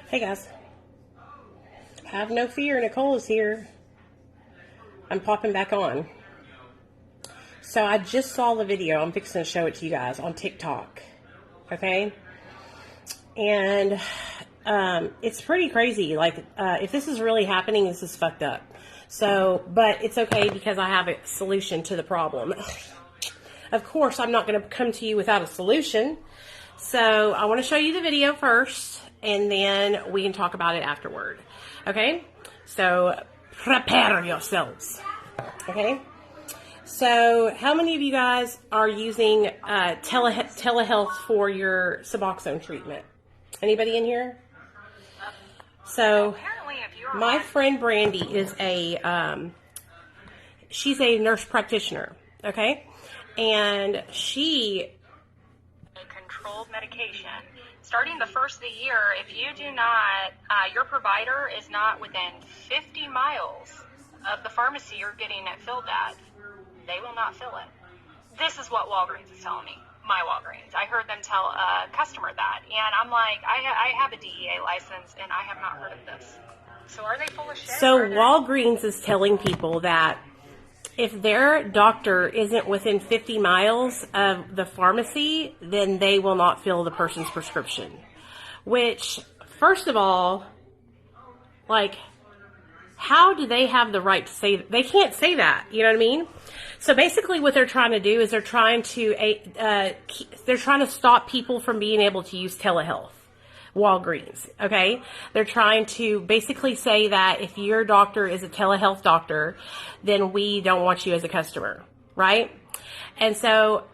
Hey guys, have no fear, Nicole is here. I'm popping back on. So I just saw the video. I'm fixing to show it to you guys on TikTok. Okay? And it's pretty crazy. Like, if this is really happening, this is fucked up. So, but it's okay because I have a solution to the problem. Of course, I'm not going to come to you without a solution. So I want to show you the video first, and then we can talk about it afterward. Okay? So prepare yourselves. Okay? So how many of you guys are using telehealth for your Suboxone treatment? Anybody in here? So my friend Brandy is she's a nurse practitioner. Okay? And she controlled medication. Starting the first of the year, if you do not, your provider is not within 50 miles of the pharmacy you're getting it filled at, they will not fill it. This is what Walgreens is telling me. My Walgreens. I heard them tell a customer that. And I'm like, I have a DEA license and I have not heard of this. So are they full of shit? So Walgreens is telling people that if their doctor isn't within 50 miles of the pharmacy, then they will not fill the person's prescription. Which, first of all, like, how do they have the right to say that? They can't say that, you know what I mean? So basically what they're trying to do is they're trying to stop people from being able to use telehealth. Walgreens, okay? They're trying to basically say that if your doctor is a telehealth doctor, then we don't want you as a customer, right? And so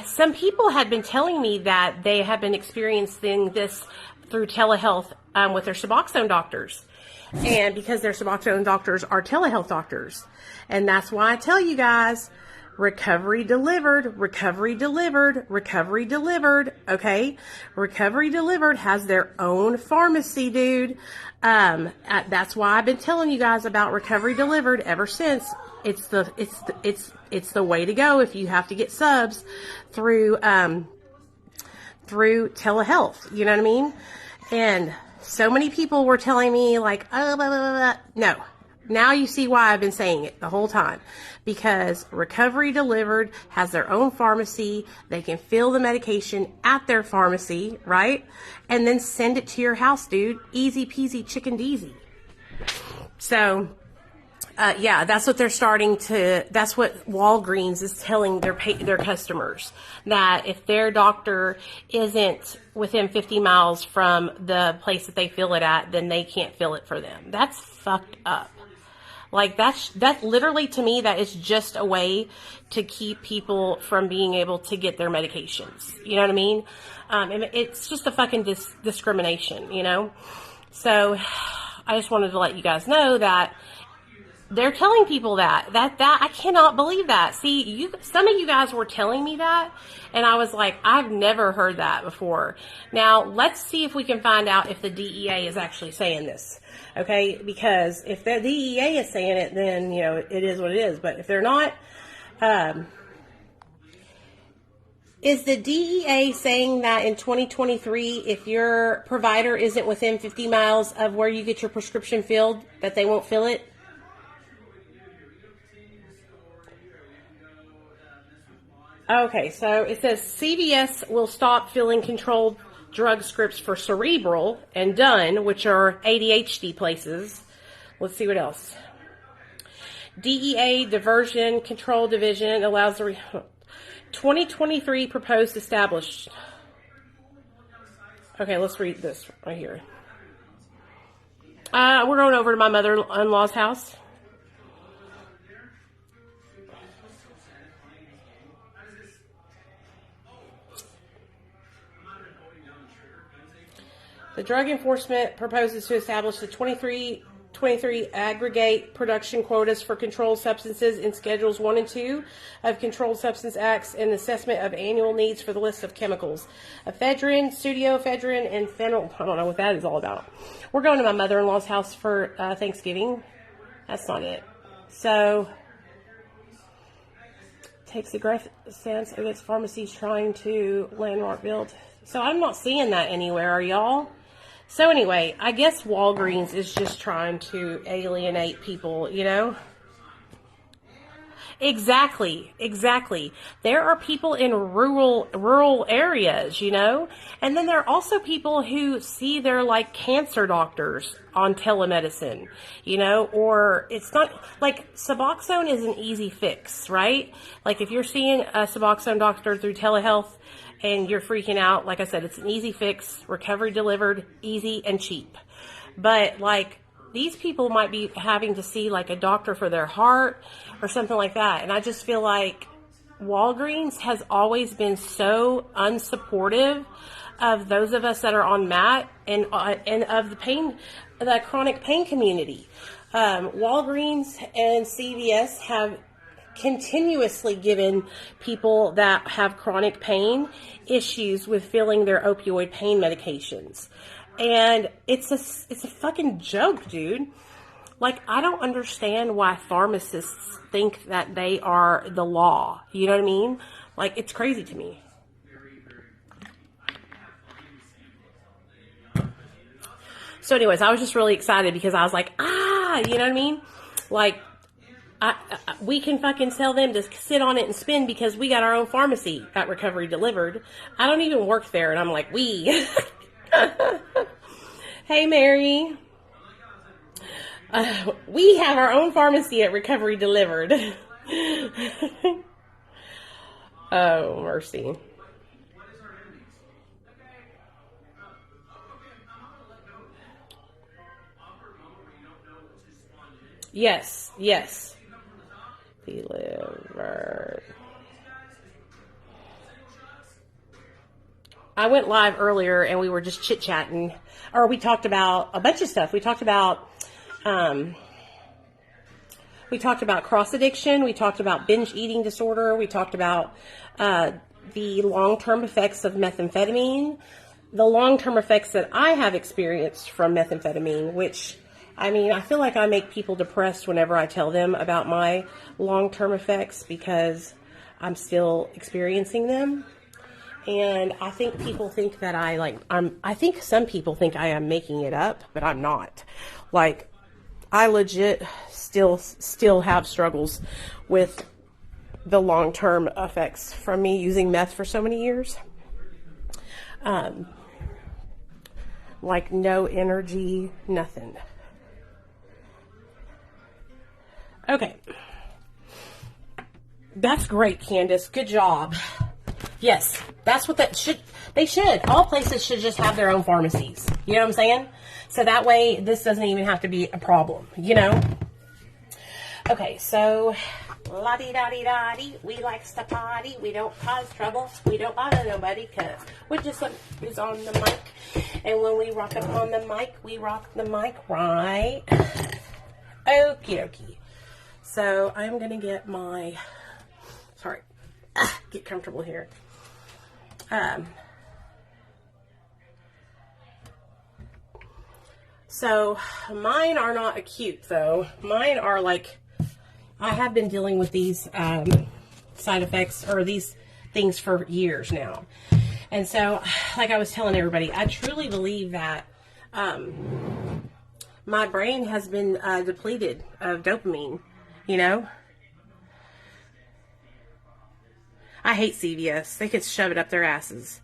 some people had been telling me that they have been experiencing this through telehealth with their Suboxone doctors. And because their Suboxone doctors are telehealth doctors. And that's why I tell you guys, recovery delivered, recovery delivered, recovery delivered, okay? Recovery delivered has their own pharmacy, dude. That's why I've been telling you guys about recovery delivered ever since. It's the way to go if you have to get subs through telehealth, you know what I mean? And so many people were telling me like, oh, blah, blah, blah, blah. No. Now you see why I've been saying it the whole time. Because Recovery Delivered has their own pharmacy. They can fill the medication at their pharmacy, right? And then send it to your house, dude. Easy peasy chicken deasy. So, yeah, that's what they're that's what Walgreens is telling their customers. That if their doctor isn't within 50 miles from the place that they fill it at, then they can't fill it for them. That's fucked up. Like, that literally, to me, that is just a way to keep people from being able to get their medications. You know what I mean? And it's just a fucking discrimination, you know? So, I just wanted to let you guys know that they're telling people that I cannot believe that. See, some of you guys were telling me that, and I was like, I've never heard that before. Now, let's see if we can find out if the DEA is actually saying this. Okay, because if the DEA is saying it, then, you know, it is what it is. But if they're not, is the DEA saying that in 2023, if your provider isn't within 50 miles of where you get your prescription filled, that they won't fill it? Okay, so it says CVS will stop filling controlled drug scripts for Cerebral and Done, which are ADHD places. Let's see what else. DEA Diversion Control Division allows the 2023 proposed established. Okay, let's read this right here. We're going over to my mother-in-law's house. The Drug Enforcement proposes to establish the 23 aggregate production quotas for controlled substances in Schedules 1 and 2 of Controlled Substance Acts and assessment of annual needs for the list of chemicals. Ephedrine, pseudoephedrine, and phenyl. I don't know what that is all about. We're going to my mother-in-law's house for Thanksgiving. That's not it. So, takes aggressive stance against pharmacies trying to landmark build. So I'm not seeing that anywhere, are y'all? So anyway, I guess Walgreens is just trying to alienate people, you know? Exactly, exactly. There are people in rural areas, you know, and then there are also people who see their like cancer doctors on telemedicine, you know, or it's not like Suboxone is an easy fix, right? Like if you're seeing a Suboxone doctor through telehealth and you're freaking out, like I said, it's an easy fix, recovery delivered, easy and cheap. But like these people might be having to see like a doctor for their heart or something like that. And I just feel like Walgreens has always been so unsupportive of those of us that are on MAT and of the chronic pain community. Walgreens and CVS have continuously given people that have chronic pain issues with filling their opioid pain medications. And it's a fucking joke, dude. Like, I don't understand why pharmacists think that they are the law. You know what I mean? Like, it's crazy to me. So anyways, I was just really excited because I was like, you know what I mean? Like, we can fucking tell them to sit on it and spin because we got our own pharmacy at Recovery Delivered. I don't even work there, and I'm like, we. Hey, Mary. We have our own pharmacy at Recovery Delivered. Oh, mercy. Yes, yes. Delivered. I went live earlier and we were just chit-chatting, or we talked about a bunch of stuff. We talked about cross addiction. We talked about binge eating disorder. We talked about the long-term effects of methamphetamine, the long-term effects that I have experienced from methamphetamine, which, I mean, I feel like I make people depressed whenever I tell them about my long-term effects because I'm still experiencing them. And I think people think that I think some people think I am making it up, but I'm not. Like, I legit still have struggles with the long-term effects from me using meth for so many years. Like no energy, nothing. Okay. That's great, Candace. Good job. Yes, that's what they should. All places should just have their own pharmacies. You know what I'm saying? So that way, this doesn't even have to be a problem, you know? Okay, so, la-dee-da-dee-da-dee, we likes to party, we don't cause trouble, we don't bother nobody, because we're just who's on the mic, and when we rock up on the mic, we rock the mic, right? Okie dokie. So, I'm going to get my, get comfortable here. So mine are not acute though. Mine are like, I have been dealing with these side effects or these things for years now. And so, like I was telling everybody, I truly believe that my brain has been depleted of dopamine, you know? I hate CVS. They could shove it up their asses.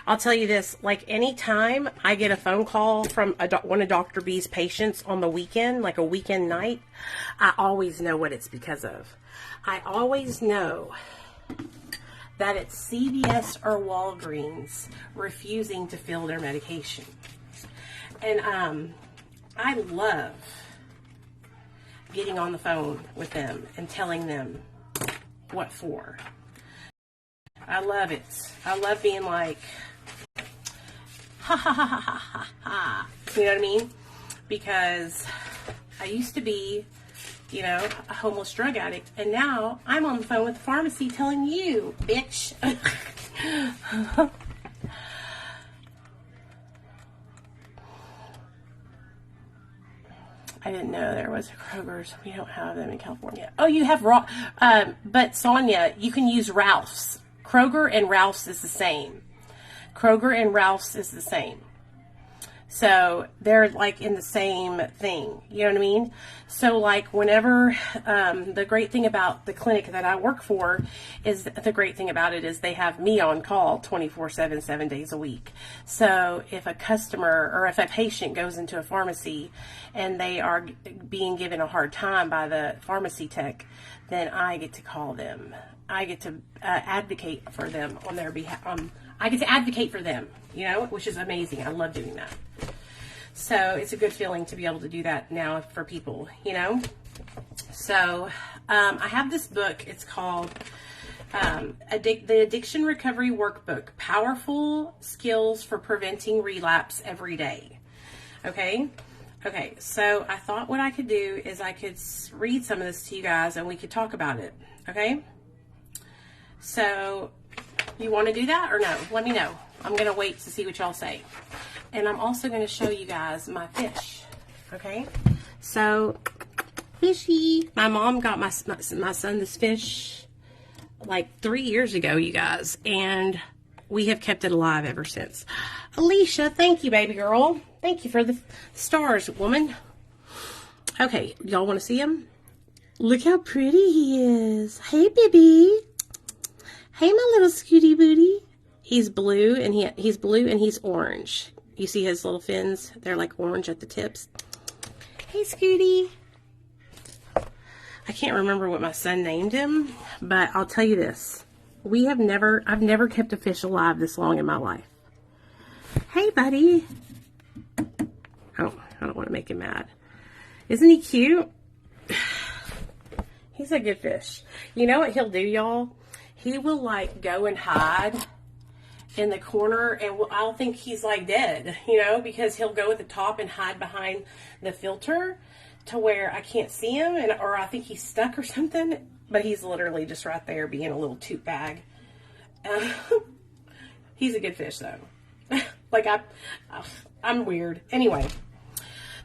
I'll tell you this, like anytime I get a phone call from one of Dr. B's patients on the weekend, like a weekend night, I always know what it's because of. I always know that it's CVS or Walgreens refusing to fill their medication. And I love getting on the phone with them and telling them what for. I love it. I love being like, ha ha ha ha ha ha ha. You know what I mean? Because I used to be, you know, a homeless drug addict, and now I'm on the phone with the pharmacy telling you, bitch. I didn't know there was a Kroger's. We don't have them in California. Oh, you have but Sonia, you can use Ralph's. Kroger and Ralph's is the same. Kroger and Ralph's is the same. So they're like in the same thing, you know what I mean? So like whenever, the great thing about the clinic that I work for is, the great thing about it is they have me on call 24/7, 7 days a week. So if a customer or if a patient goes into a pharmacy and they are being given a hard time by the pharmacy tech, then I get to call them. I get to advocate for them on their behalf. I get to advocate for them, you know, which is amazing. I love doing that. So it's a good feeling to be able to do that now for people, you know. So I have this book. It's called The Addiction Recovery Workbook, Powerful Skills for Preventing Relapse Every Day. Okay. Okay. So I thought what I could do is I could read some of this to you guys and we could talk about it. Okay. So you want to do that or no? Let me know. I'm going to wait to see what y'all say. And I'm also going to show you guys my fish. Okay. So, fishy. My mom got my son this fish like 3 years ago, you guys. And we have kept it alive ever since. Alicia, thank you, baby girl. Thank you for the stars, woman. Okay. Y'all want to see him? Look how pretty he is. Hey, baby. Hey, my little scooty booty. He's blue and he's blue and he's orange. You see his little fins? They're like orange at the tips. Hey, Scooty. I can't remember what my son named him, but I'll tell you this. I've never kept a fish alive this long in my life. Hey, buddy. Oh, I don't want to make him mad. Isn't he cute? He's a good fish. You know what he'll do, y'all? He will like go and hide in the corner, and I'll think he's like dead, you know, because he'll go at the top and hide behind the filter to where I can't see him, or I think he's stuck or something, but he's literally just right there being a little toot bag. He's a good fish though. Like I'm weird. Anyway,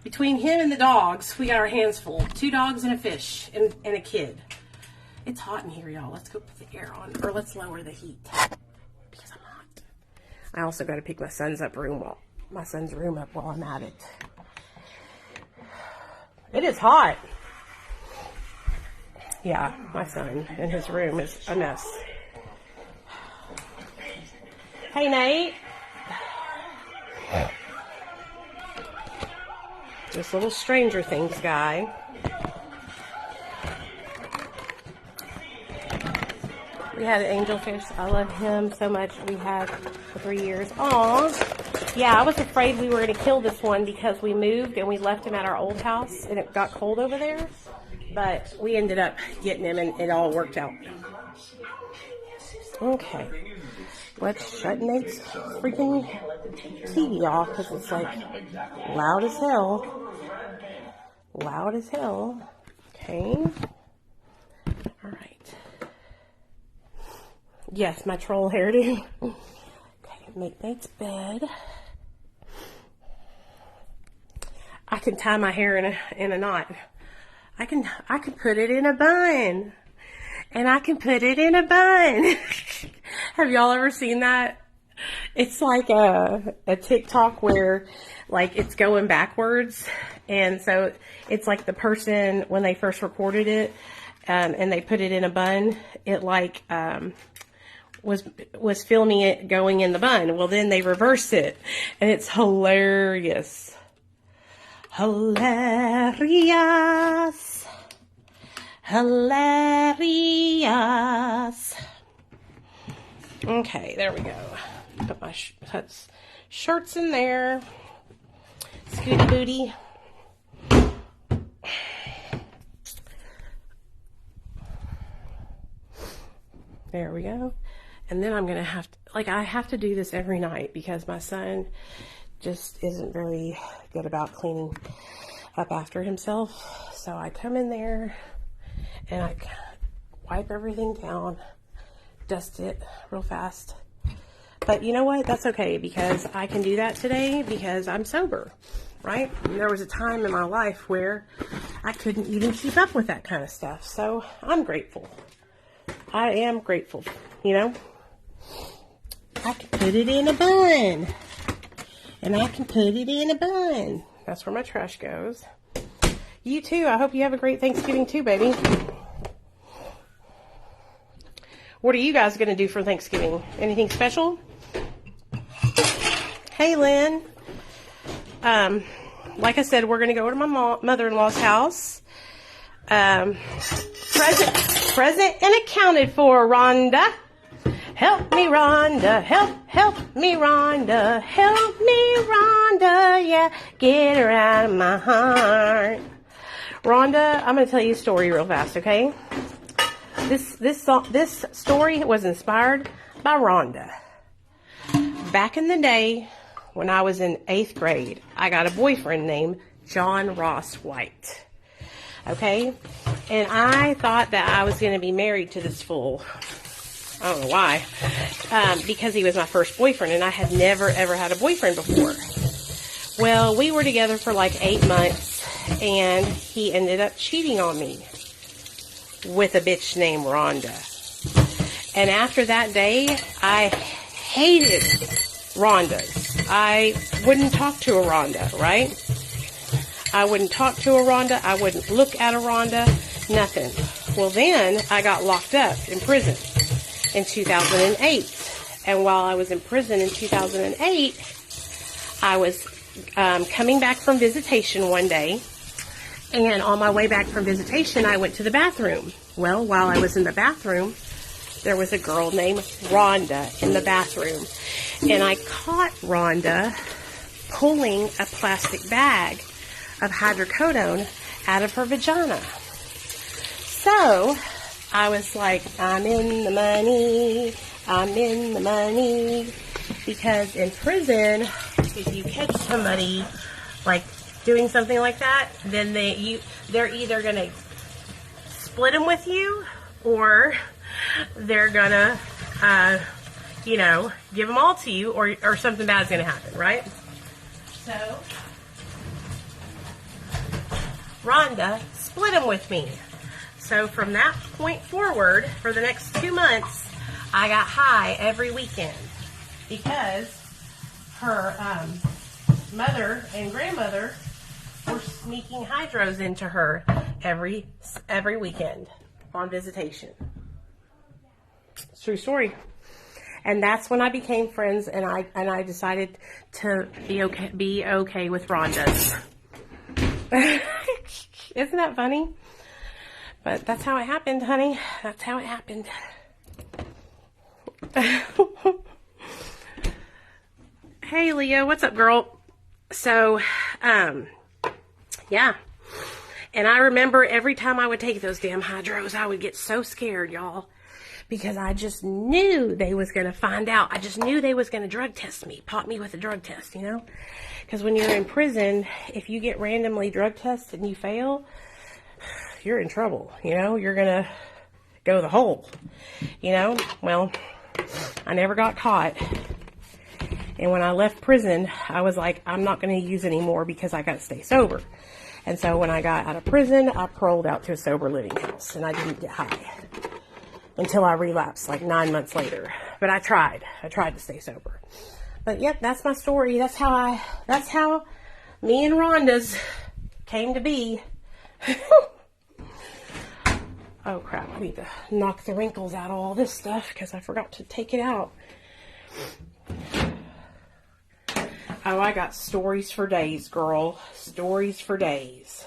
between him and the dogs, we got our hands full. 2 dogs and a fish and a kid. It's hot in here, y'all. Let's go put the air on, or let's lower the heat. I also got to pick my son's room up while I'm at it. It is hot. Yeah, my son in his room is a mess. Hey, Nate. This little Stranger Things guy. We had an angelfish. I love him so much. We had for 3 years. Aw. Yeah, I was afraid we were going to kill this one because we moved and we left him at our old house and it got cold over there. But we ended up getting him and it all worked out. Okay. Let's shut Nate's freaking TV off because it's like loud as hell. Loud as hell. Okay. All right. Yes, my troll hairdo. Okay, make Nate's bed. I can tie my hair in a knot. I can put it in a bun. And I can put it in a bun. Have y'all ever seen that? It's like a TikTok where like it's going backwards. And so it's like the person when they first recorded it and they put it in a bun, it like was filming it going in the bun. Well, then they reverse it and it's hilarious. Hilarious. Hilarious. Okay, there we go. Put my shirts in there. Scooty booty. There we go. And then I'm going to have to, like, I have to do this every night because my son just isn't very good about cleaning up after himself. So I come in there and I wipe everything down, dust it real fast. But you know what? That's okay because I can do that today because I'm sober, right? And there was a time in my life where I couldn't even keep up with that kind of stuff. So I'm grateful. I am grateful, you know? I can put it in a bun. And I can put it in a bun. That's where my trash goes. You too. I hope you have a great Thanksgiving too, baby. What are you guys going to do for Thanksgiving? Anything special? Hey, Lynn. Like I said, we're going to go to my mother-in-law's house. Present and accounted for, Rhonda. Help me, Rhonda. Help me, Rhonda. Help me, Rhonda. Yeah, get her out of my heart. Rhonda, I'm going to tell you a story real fast, okay? This story was inspired by Rhonda. Back in the day, when I was in 8th grade, I got a boyfriend named John Ross White. Okay? And I thought that I was going to be married to this fool. I don't know why. Because he was my first boyfriend, and I had never, ever had a boyfriend before. Well, we were together for like 8 months, and he ended up cheating on me with a bitch named Rhonda. And after that day, I hated Rhondas. I wouldn't talk to a Rhonda, right? I wouldn't talk to a Rhonda. I wouldn't look at a Rhonda. Nothing. Well, then I got locked up in prison in 2008. And while I was in prison in 2008, I was coming back from visitation one day. And on my way back from visitation, I went to the bathroom. Well, while I was in the bathroom, there was a girl named Rhonda in the bathroom. And I caught Rhonda pulling a plastic bag of hydrocodone out of her vagina. So I was like, I'm in the money. I'm in the money. Because in prison, if you catch somebody like doing something like that, then they're either going to split them with you, or they're going to, give them all to you, or something bad's going to happen, right? So Rhonda split them with me. So from that point forward, for the next 2 months, I got high every weekend because her mother and grandmother were sneaking hydros into her every weekend on visitation. It's a true story. And that's when I became friends, and I decided to be okay with Rhonda's. Isn't that funny? But that's how it happened, honey. That's how it happened. Hey, Leah, what's up, girl? So, yeah. And I remember every time I would take those damn hydros, I would get so scared, y'all. Because I just knew they was going to find out. I just knew they was going to drug test me. Pop me with a drug test, you know. Because when you're in prison, if you get randomly drug tested and you fail, you're in trouble, you know. You're going to go the hole, you know. Well, I never got caught. And when I left prison, I was like, I'm not going to use anymore because I got to stay sober. And so when I got out of prison, I paroled out to a sober living house, and I didn't get high until I relapsed like 9 months later. But I tried to stay sober. But yep, that's my story. That's how me and Rhonda's came to be. Oh crap, I need to knock the wrinkles out of all this stuff because I forgot to take it out. Oh, I got stories for days, girl. Stories for days.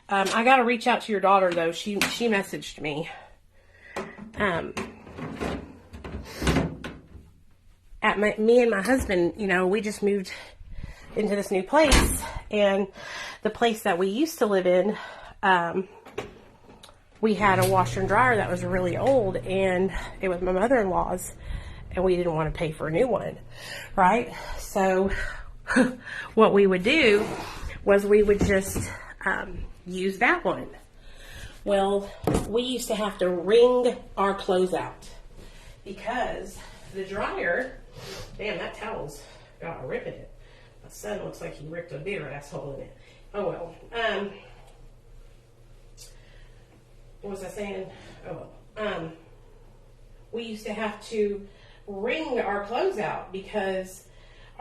I got to reach out to your daughter, though. She messaged me. Me and my husband, you know, we just moved into this new place. And the place that we used to live in, we had a washer and dryer that was really old. And it was my mother-in-law's. And we didn't want to pay for a new one, right? So what we would do was we would just use that one. Well, we used to have to wring our clothes out because the dryer, damn, that towel's got a rip in it. My son looks like he ripped a bigger asshole in it. Oh well. What was I saying? Oh well. We used to have to wring our clothes out because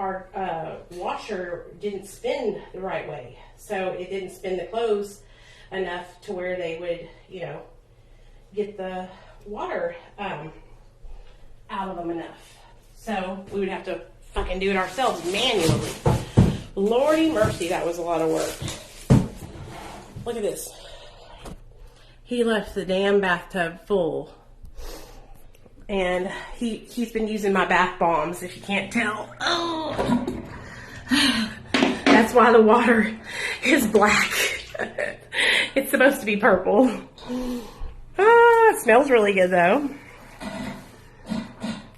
our washer didn't spin the right way. So it didn't spin the clothes enough to where they would, you know, get the water out of them enough. So we would have to fucking do it ourselves manually. Lordy mercy, that was a lot of work. Look at this. He left the damn bathtub full. And he's been using my bath bombs, if you can't tell. Oh! That's why the water is black. It's supposed to be purple. Oh, it smells really good, though.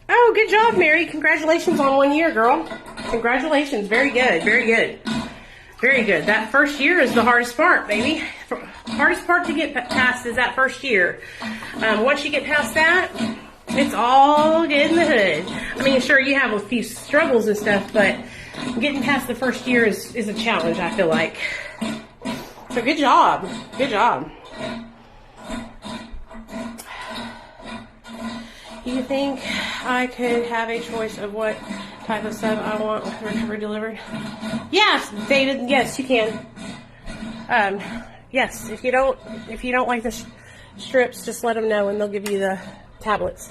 Oh, good job, Mary. Congratulations on 1 year, girl. Congratulations. Very good. Very good. Very good. That first year is the hardest part, baby. Hardest part to get past is that first year. Once you get past that, it's all good in the hood. I mean, sure, you have a few struggles and stuff, but getting past the first year is a challenge, I feel like. So good job. Good job. You think I could have a choice of what type of sub I want with recovery delivered? Yes, David. Yes, you can. Yes, if you don't like the strips, just let them know and they'll give you the tablets.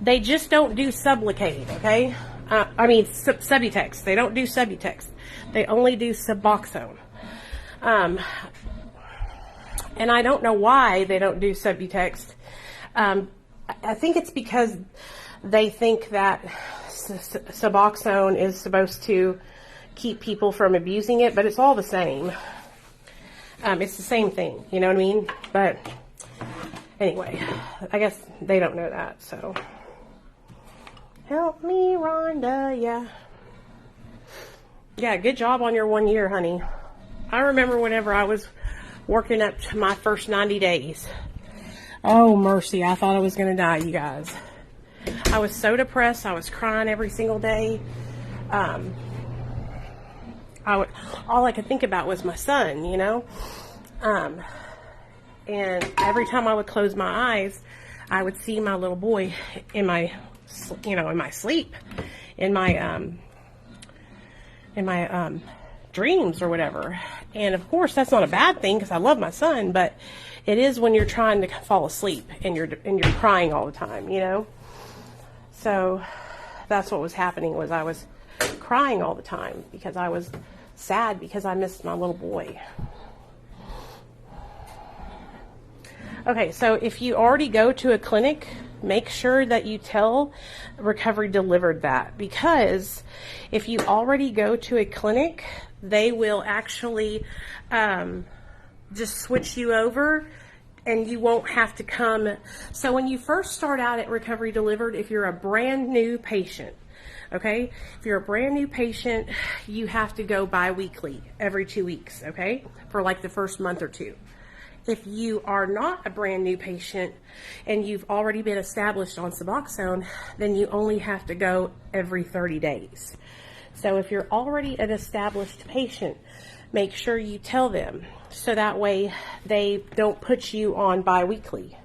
They just don't do Sublocade, okay? I mean Subutex. They don't do Subutex. They only do Suboxone. And I don't know why they don't do Subutex. I think it's because they think that Suboxone is supposed to keep people from abusing it, but it's all the same. It's the same thing, you know what I mean? But anyway, I guess they don't know that, so. Help me, Rhonda, yeah. Yeah, good job on your 1 year, honey. I remember whenever I was working up to my first 90 days. Oh, mercy, I thought I was going to die, you guys. I was so depressed. I was crying every single day. All I could think about was my son, you know. And every time I would close my eyes, I would see my little boy in my, you know, in my sleep, in my dreams or whatever. And of course, that's not a bad thing because I love my son, but it is when you're trying to fall asleep and you're crying all the time, you know. So that's what was happening, was I was crying all the time because I was sad because I missed my little boy. Okay, so if you already go to a clinic, make sure that you tell Recovery Delivered that, because if you already go to a clinic, they will actually just switch you over and you won't have to come. So when you first start out at Recovery Delivered, if you're a brand new patient, okay, if you're a brand new patient, you have to go bi-weekly, every 2 weeks, okay, for like the first month or two. If you are not a brand new patient and you've already been established on Suboxone, then you only have to go every 30 days. So if you're already an established patient, make sure you tell them so that way they don't put you on bi-weekly.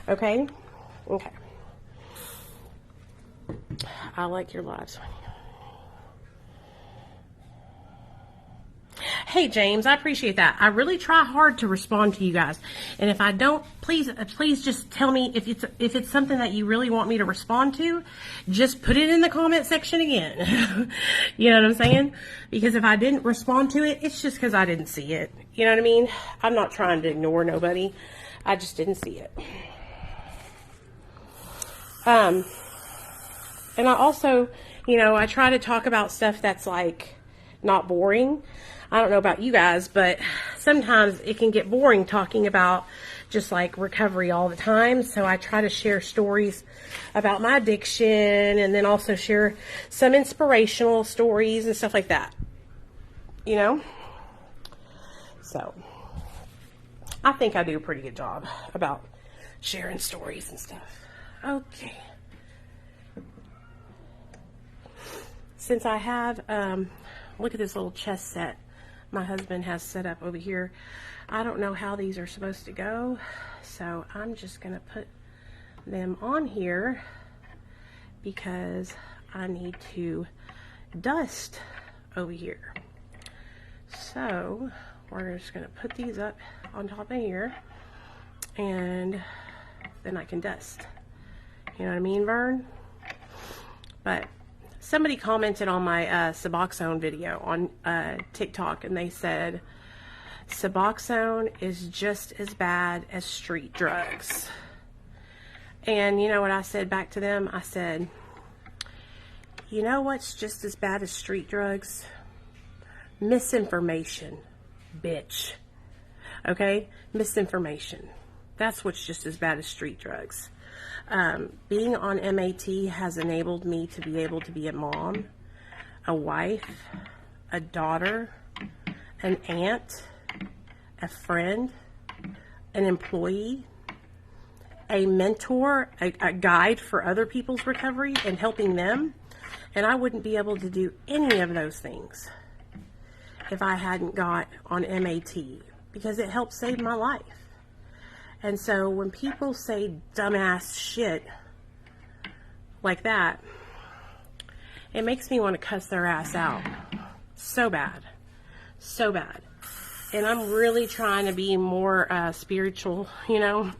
Okay? Okay. I like your lives. Hey, James, I appreciate that. I really try hard to respond to you guys. And if I don't, please just tell me if it's something that you really want me to respond to, just put it in the comment section again. You know what I'm saying? Because if I didn't respond to it, it's just because I didn't see it. You know what I mean? I'm not trying to ignore nobody. I just didn't see it. And I also, you know, I try to talk about stuff that's like not boring. I don't know about you guys, but sometimes it can get boring talking about just like recovery all the time. So I try to share stories about my addiction and then also share some inspirational stories and stuff like that, you know? So I think I do a pretty good job about sharing stories and stuff. Okay. Since I have, look at this little chess set my husband has set up over here. I don't know how these are supposed to go, so I'm just going to put them on here because I need to dust over here. So we're just going to put these up on top of here, and then I can dust. You know what I mean, Vern? But somebody commented on my Suboxone video on TikTok, and they said, Suboxone is just as bad as street drugs. And you know what I said back to them? I said, you know what's just as bad as street drugs? Misinformation, bitch. Okay? Misinformation. That's what's just as bad as street drugs. Being on MAT has enabled me to be able to be a mom, a wife, a daughter, an aunt, a friend, an employee, a mentor, a guide for other people's recovery and helping them. And I wouldn't be able to do any of those things if I hadn't got on MAT, because it helped save my life. And so when people say dumbass shit like that, it makes me want to cuss their ass out. So bad. So bad. And I'm really trying to be more spiritual, you know.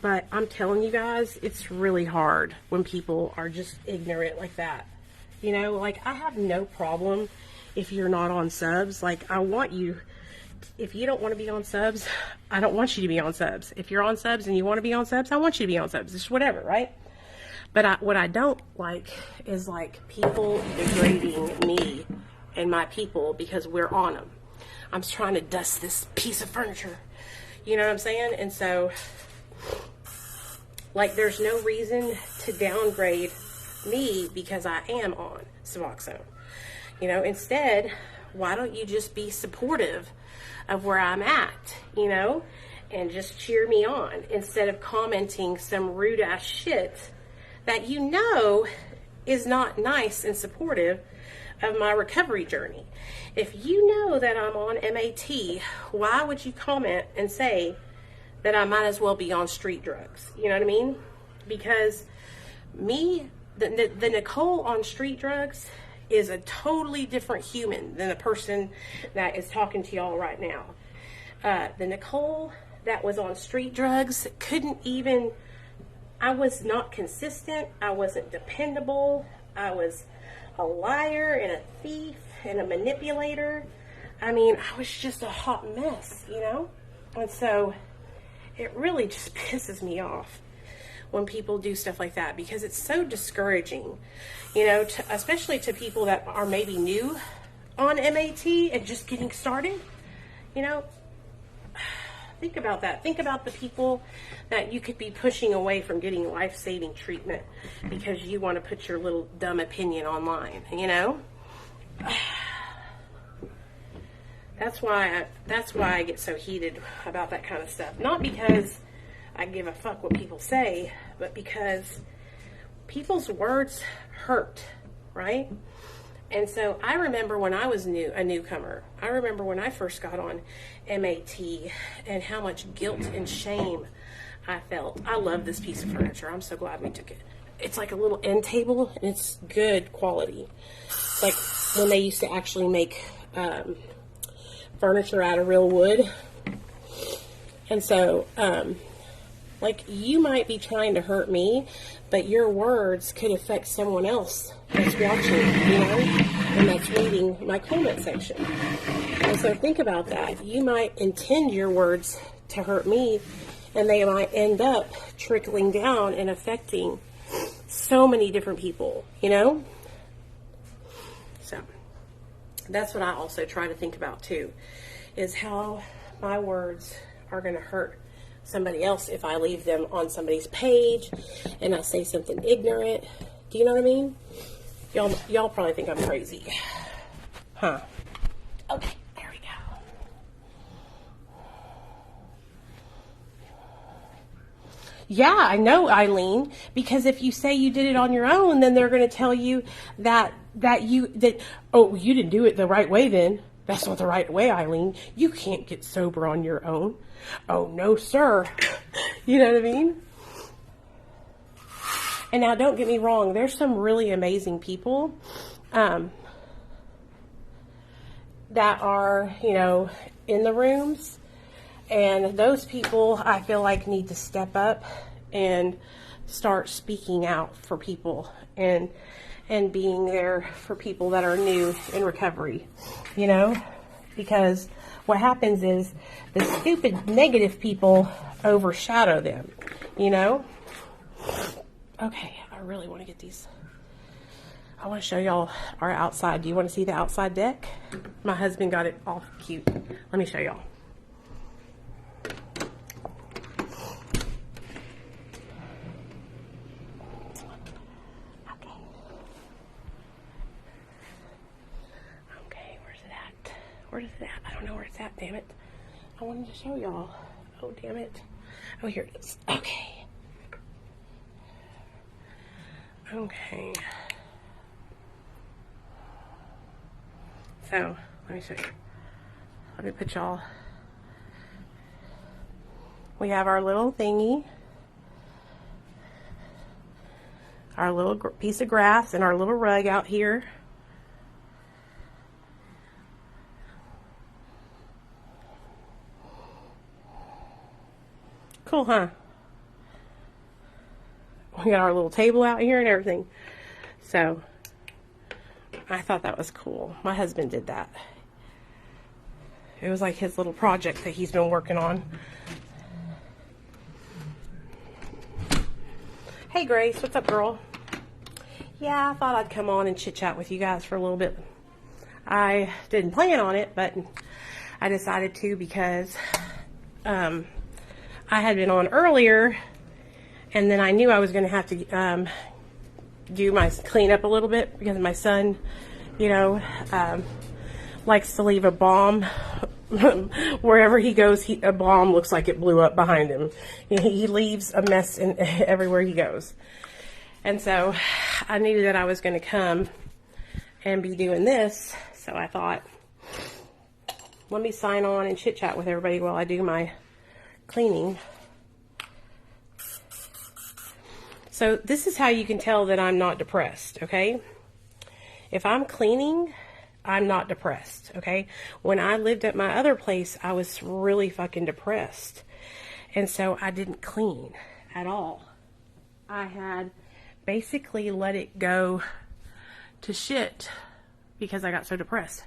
But I'm telling you guys, it's really hard when people are just ignorant like that. You know, like, I have no problem if you're not on subs. Like, I want you... If you don't want to be on subs, I don't want you to be on subs. If you're on subs and you want to be on subs, I want you to be on subs. It's whatever, right? But what I don't like is, like, people degrading me and my people because we're on them. I'm trying to dust this piece of furniture. You know what I'm saying? And so, like, there's no reason to downgrade me because I am on Suboxone. You know, instead, why don't you just be supportive of where I'm at, you know, and just cheer me on instead of commenting some rude ass shit that you know is not nice and supportive of my recovery journey. If you know that I'm on MAT, why would you comment and say that I might as well be on street drugs? You know what I mean? Because me, the Nicole on street drugs is a totally different human than the person that is talking to y'all right now. The Nicole that was on street drugs couldn't even, I was not consistent, I wasn't dependable, I was a liar and a thief and a manipulator. I mean, I was just a hot mess, you know? And so it really just pisses me off when people do stuff like that, because it's so discouraging, you know, especially to people that are maybe new on MAT and just getting started. You know, think about that. Think about the people that you could be pushing away from getting life-saving treatment because you want to put your little dumb opinion online, you know? That's why I get so heated about that kind of stuff. Not because I give a fuck what people say, but because people's words hurt, right? And so I remember when I was a newcomer, I remember when I first got on MAT and how much guilt and shame I felt. I love this piece of furniture. I'm so glad we took it. It's like a little end table, and it's good quality. Like when they used to actually make furniture out of real wood. And so, like, you might be trying to hurt me, but your words could affect someone else that's watching, you know, and that's reading my comment section. And so think about that. You might intend your words to hurt me, and they might end up trickling down and affecting so many different people, you know? So that's what I also try to think about too, is how my words are going to hurt somebody else if I leave them on somebody's page and I say something ignorant. Do you know what I mean? Y'all probably think I'm crazy. Huh. Okay, there we go. Yeah, I know, Eileen, because if you say you did it on your own, then they're going to tell you that you didn't do it the right way then. That's not the right way, Eileen. You can't get sober on your own. Oh, no, sir. You know what I mean? And now don't get me wrong, there's some really amazing people that are, you know, in the rooms, and those people I feel like need to step up and start speaking out for people and being there for people that are new in recovery, you know, because what happens is the stupid negative people overshadow them, you know. Okay, I really want to get these. I want to show y'all our outside. Do you want to see the outside deck? My husband got it all cute. Let me show y'all. Okay, where's it at? Where is it at? I don't know where it's at, damn it. I wanted to show y'all. Oh, damn it. Oh, here it is. Okay. Okay. So, let me show you. Let me put y'all. We have our little thingy. Our little piece of grass and our little rug out here. Cool, huh? We got our little table out here and everything. So, I thought that was cool. My husband did that. It was like his little project that he's been working on. Hey Grace, what's up, girl? Yeah, I thought I'd come on and chit chat with you guys for a little bit. I didn't plan on it, but I decided to because I had been on earlier, and then I knew I was going to have to do my cleanup a little bit because my son, you know, likes to leave a bomb wherever he goes. A bomb looks like it blew up behind him. He leaves a mess everywhere he goes. And so I knew that I was going to come and be doing this. So I thought, let me sign on and chit chat with everybody while I do my cleaning. So this is how you can tell that I'm not depressed, okay? If I'm cleaning, I'm not depressed, okay? When I lived at my other place, I was really fucking depressed. And so I didn't clean at all. I had basically let it go to shit because I got so depressed.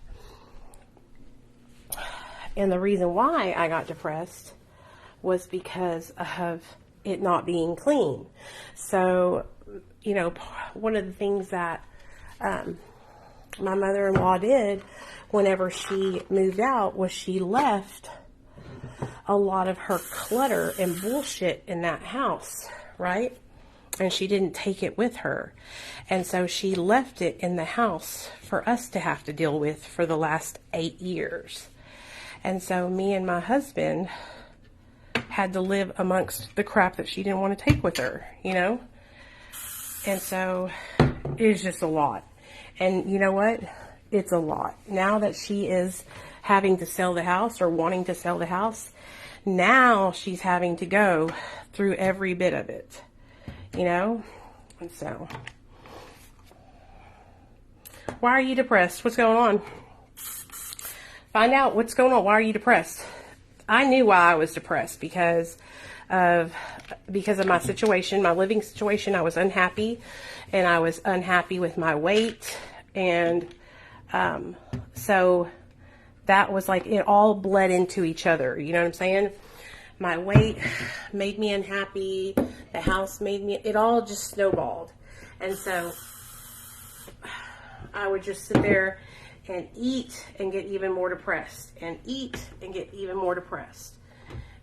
And the reason why I got depressed was because of it not being clean. So, you know, one of the things that my mother-in-law did whenever she moved out was she left a lot of her clutter and bullshit in that house, right? And she didn't take it with her. And so she left it in the house for us to have to deal with for the last 8 years. And so me and my husband had to live amongst the crap that she didn't want to take with her, you know? And so it was just a lot. And you know what? It's a lot. Now that she is having to sell the house or wanting to sell the house, now she's having to go through every bit of it, you know? And so, why are you depressed? What's going on? Find out what's going on. Why are you depressed? I knew why I was depressed because of my situation, my living situation. I was unhappy, and I was unhappy with my weight, and so that was like it all bled into each other. You know what I'm saying? My weight made me unhappy. The house made me. It all just snowballed, and so I would just sit there and eat and get even more depressed, and eat and get even more depressed.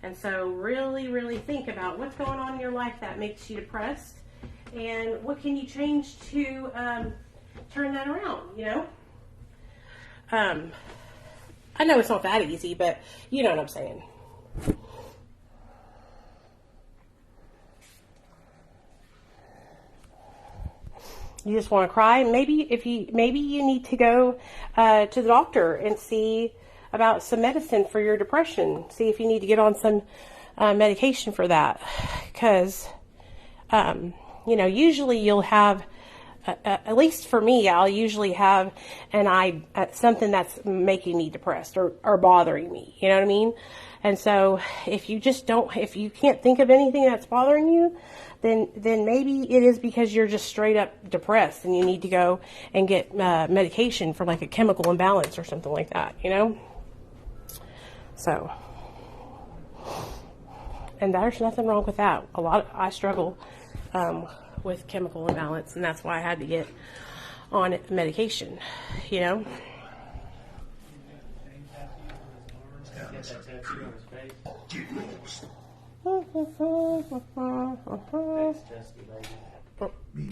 And so really, really think about what's going on in your life that makes you depressed, and what can you change to turn that around, you know? I know it's not that easy, but you know what I'm saying. You just want to cry. Maybe you need to go to the doctor and see about some medicine for your depression. See if you need to get on some medication for that, because usually you'll have, at least for me, I'll usually have something that's making me depressed or bothering me. You know what I mean? And so if you can't think of anything that's bothering you, then maybe it is because you're just straight up depressed and you need to go and get medication for like a chemical imbalance or something like that, So, and there's nothing wrong with that. I struggle with chemical imbalance, and that's why I had to get on medication,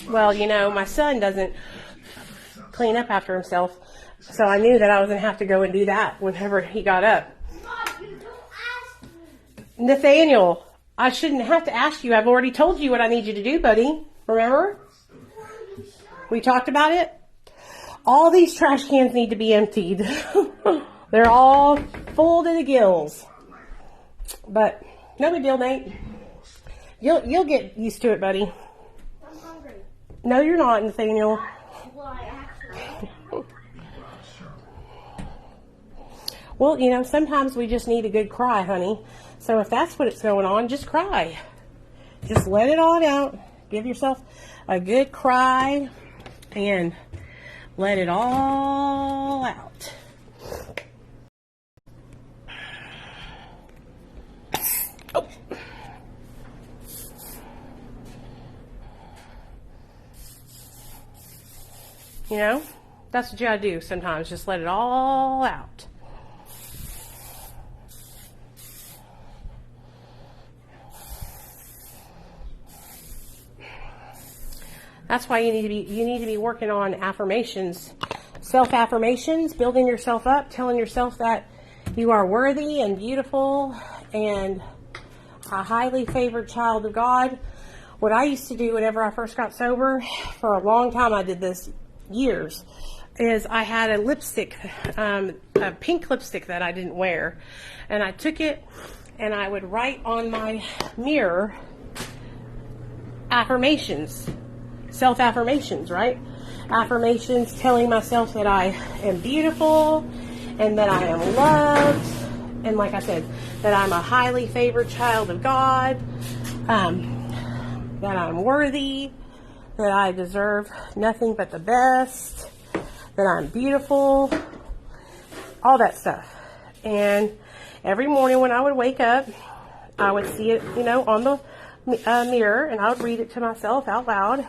Well, my son doesn't clean up after himself, so I knew that I was going to have to go and do that whenever he got up. Nathaniel, I shouldn't have to ask you. I've already told you what I need you to do, buddy. Remember? We talked about it. All these trash cans need to be emptied. They're all full to the gills. But no big deal, Nate. You'll get used to it, buddy. I'm hungry. No, you're not, Nathaniel. Well, I actually Well, sometimes we just need a good cry, honey. So if that's what's going on, just cry. Just let it all out. Give yourself a good cry and let it all out. Oh. That's what you gotta do sometimes. Just let it all out. That's why you need to be working on affirmations, self-affirmations, building yourself up, telling yourself that you are worthy and beautiful and a highly favored child of God. What I used to do whenever I first got sober, for a long time, I did this years, is I had a lipstick, a pink lipstick that I didn't wear, and I took it and I would write on my mirror affirmations. Self-affirmations, right? Affirmations telling myself that I am beautiful and that I am loved, and like I said, that I'm a highly favored child of God, that I'm worthy, that I deserve nothing but the best, that I'm beautiful, all that stuff. And every morning when I would wake up, I would see it, on the mirror, and I would read it to myself out loud.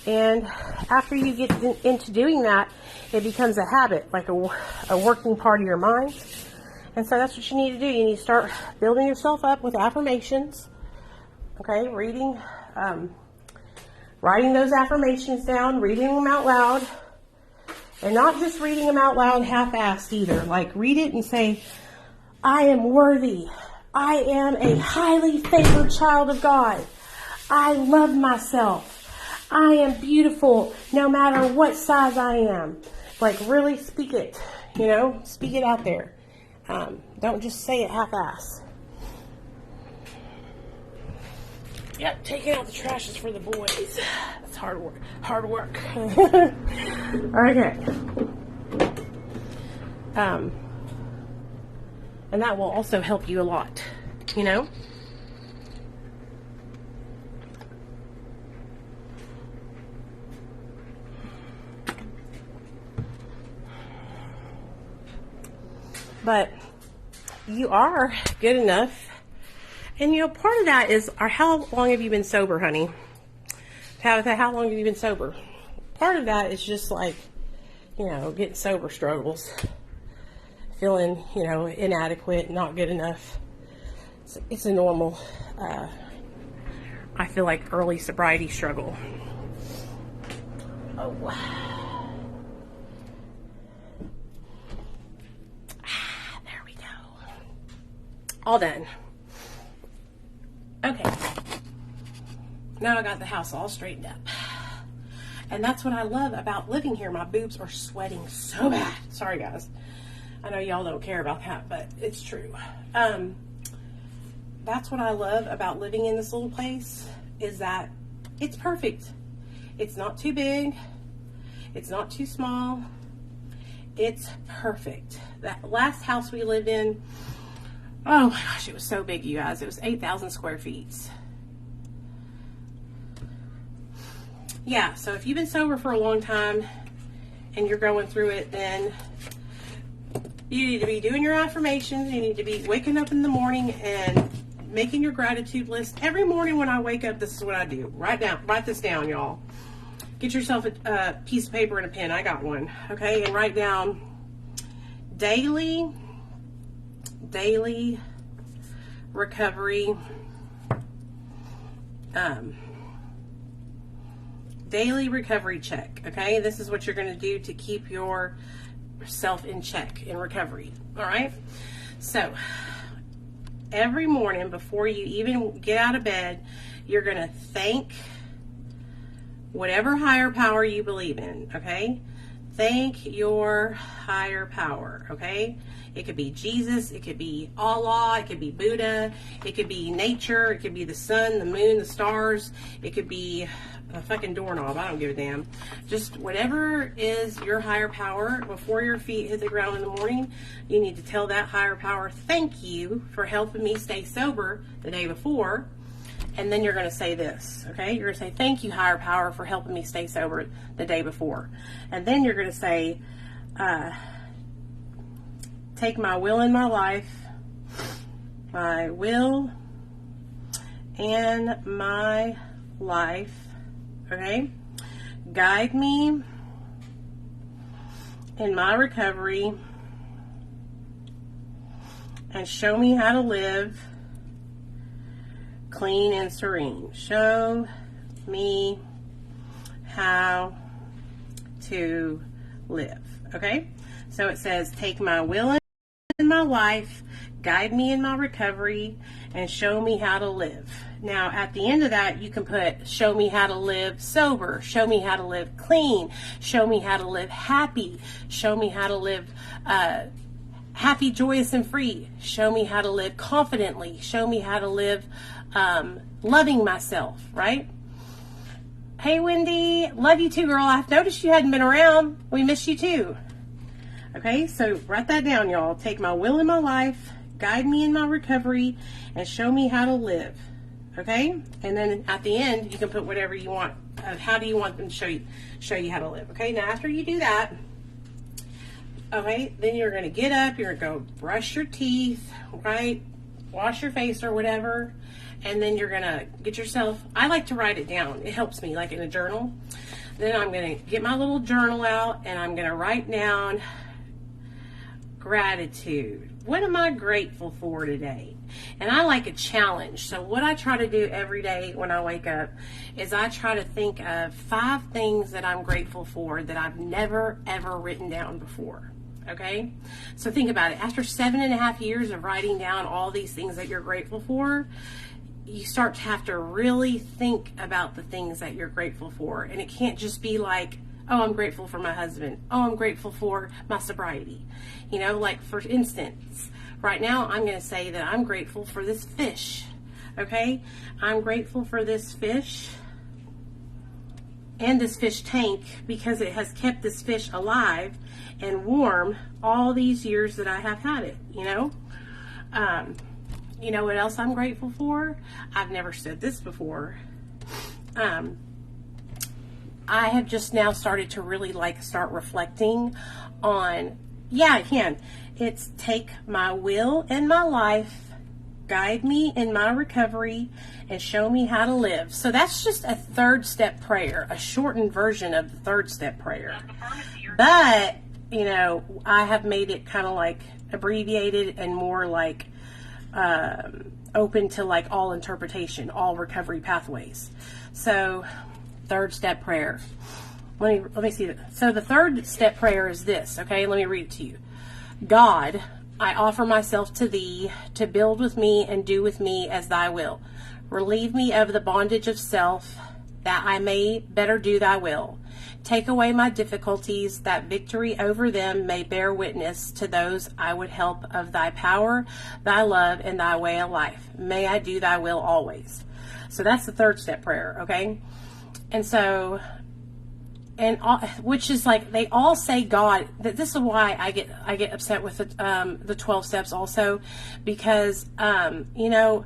And after you get into doing that, it becomes a habit, like a working part of your mind. And so that's what you need to do. You need to start building yourself up with affirmations. Okay, writing those affirmations down, reading them out loud. And not just reading them out loud half-assed either. Like, read it and say, I am worthy. I am a highly favored child of God. I love myself. I am beautiful no matter what size I am. Like, really speak it, speak it out there. Don't just say it half-ass. Yep, taking out the trash is for the boys. That's hard work. Okay. And that will also help you a lot, But you are good enough. And, part of that is, how long have you been sober, honey? How long have you been sober? Part of that is just like, getting sober struggles. Feeling, inadequate, not good enough. It's a normal, I feel like, early sobriety struggle. Oh, all done. Okay. Now I got the house all straightened up. And that's what I love about living here. My boobs are sweating so bad. Sorry, guys. I know y'all don't care about that, but it's true. That's what I love about living in this little place, is that It's perfect. It's not too big. It's not too small. It's perfect. That last house we lived in, oh my gosh, it was so big, you guys. It was 8,000 square feet. Yeah, so if you've been sober for a long time and you're going through it, then you need to be doing your affirmations. You need to be waking up in the morning and making your gratitude list. Every morning when I wake up, this is what I do. Write this down, y'all. Get yourself a piece of paper and a pen. I got one. Okay, and write down daily recovery, daily recovery check. Okay, this is what you're going to do to keep yourself in check in recovery. All right, so every morning before you even get out of bed, you're going to thank whatever higher power you believe in. Okay, thank your higher power. Okay, it could be Jesus, it could be Allah, it could be Buddha, it could be nature, it could be the sun, the moon, the stars, it could be a fucking doorknob. I don't give a damn. Just whatever is your higher power. Before your feet hit the ground in the morning, you need to tell that higher power, thank you for helping me stay sober the day before. And then you're going to say this, okay? You're going to say, thank you, higher power, for helping me stay sober the day before. And then you're going to say, take my will in my life, my will and my life, okay? Guide me in my recovery and show me how to live clean and serene. Show me how to live. Okay? So it says, take my will in my life, guide me in my recovery, and show me how to live. Now, at the end of that, you can put, show me how to live sober, show me how to live clean, show me how to live happy, show me how to live happy, joyous, and free, show me how to live confidently, show me how to live loving myself, right? Hey, Wendy, love you too, girl. I've noticed you hadn't been around. We miss you too. Okay, so write that down, y'all. Take my will in my life, guide me in my recovery, and show me how to live. Okay, and then at the end, you can put whatever you want. How do you want them to show you how to live? Okay, now after you do that, okay, then you're going to get up. You're going to go brush your teeth, right? Wash your face or whatever. And then you're going to get yourself, I like to write it down. It helps me, like in a journal. Then I'm going to get my little journal out and I'm going to write down gratitude. What am I grateful for today? And I like a challenge. So what I try to do every day when I wake up is I try to think of 5 things that I'm grateful for that I've never, ever written down before. Okay? So think about it. After 7.5 years of writing down all these things that you're grateful for, you start to have to really think about the things that you're grateful for. And it can't just be like, oh, I'm grateful for my husband. Oh, I'm grateful for my sobriety. You know, like for instance, right now I'm going to say that I'm grateful for this fish. Okay? I'm grateful for this fish and this fish tank because it has kept this fish alive and warm all these years that I have had it, you know? You know what else I'm grateful for? I've never said this before. I have just now started to really start reflecting on, yeah, I can. It's take my will in my life, guide me in my recovery, and show me how to live. So that's just a 3rd step prayer, a shortened version of the 3rd step prayer. But, you know, I have made it kind of like abbreviated and more like open to like all interpretation, all recovery pathways. So 3rd step prayer. Let me see. So the 3rd step prayer is this. Okay, let me read it to you. God, I offer myself to thee to build with me and do with me as thy will. Relieve me of the bondage of self, that I may better do thy will. Take away my difficulties, that victory over them may bear witness to those I would help of thy power, thy love, and thy way of life. May I do thy will always. So that's the third step prayer, okay? And so, which is like, they all say God. This is why I get upset with the 12 steps also, because you know,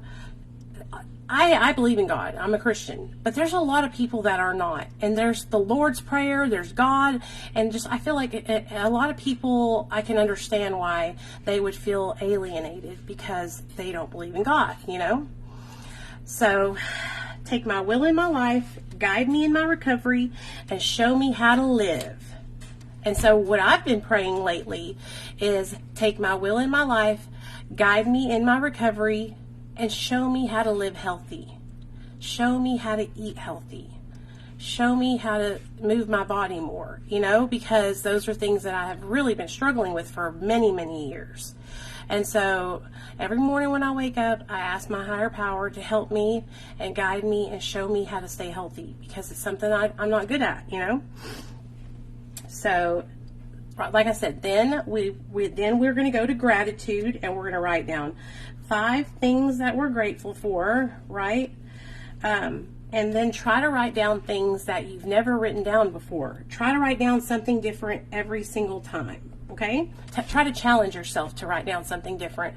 I believe in God. I'm a Christian, but there's a lot of people that are not. And there's the Lord's Prayer, there's God, and just, I feel like a lot of people, I can understand why they would feel alienated because they don't believe in God, you know? So, take my will in my life, guide me in my recovery, and show me how to live. And so what I've been praying lately is, take my will in my life, guide me in my recovery, and show me how to live healthy. Show me how to eat healthy. Show me how to move my body more, you know, because those are things that I have really been struggling with for many, many years. And so every morning when I wake up, I ask my higher power to help me and guide me and show me how to stay healthy, because it's something I'm not good at, you know. So, like I said, then we're going to go to gratitude, and we're going to write down 5 things that we're grateful for, right? And then try to write down things that you've never written down before. Try to write down something different every single time, okay? Try to challenge yourself to write down something different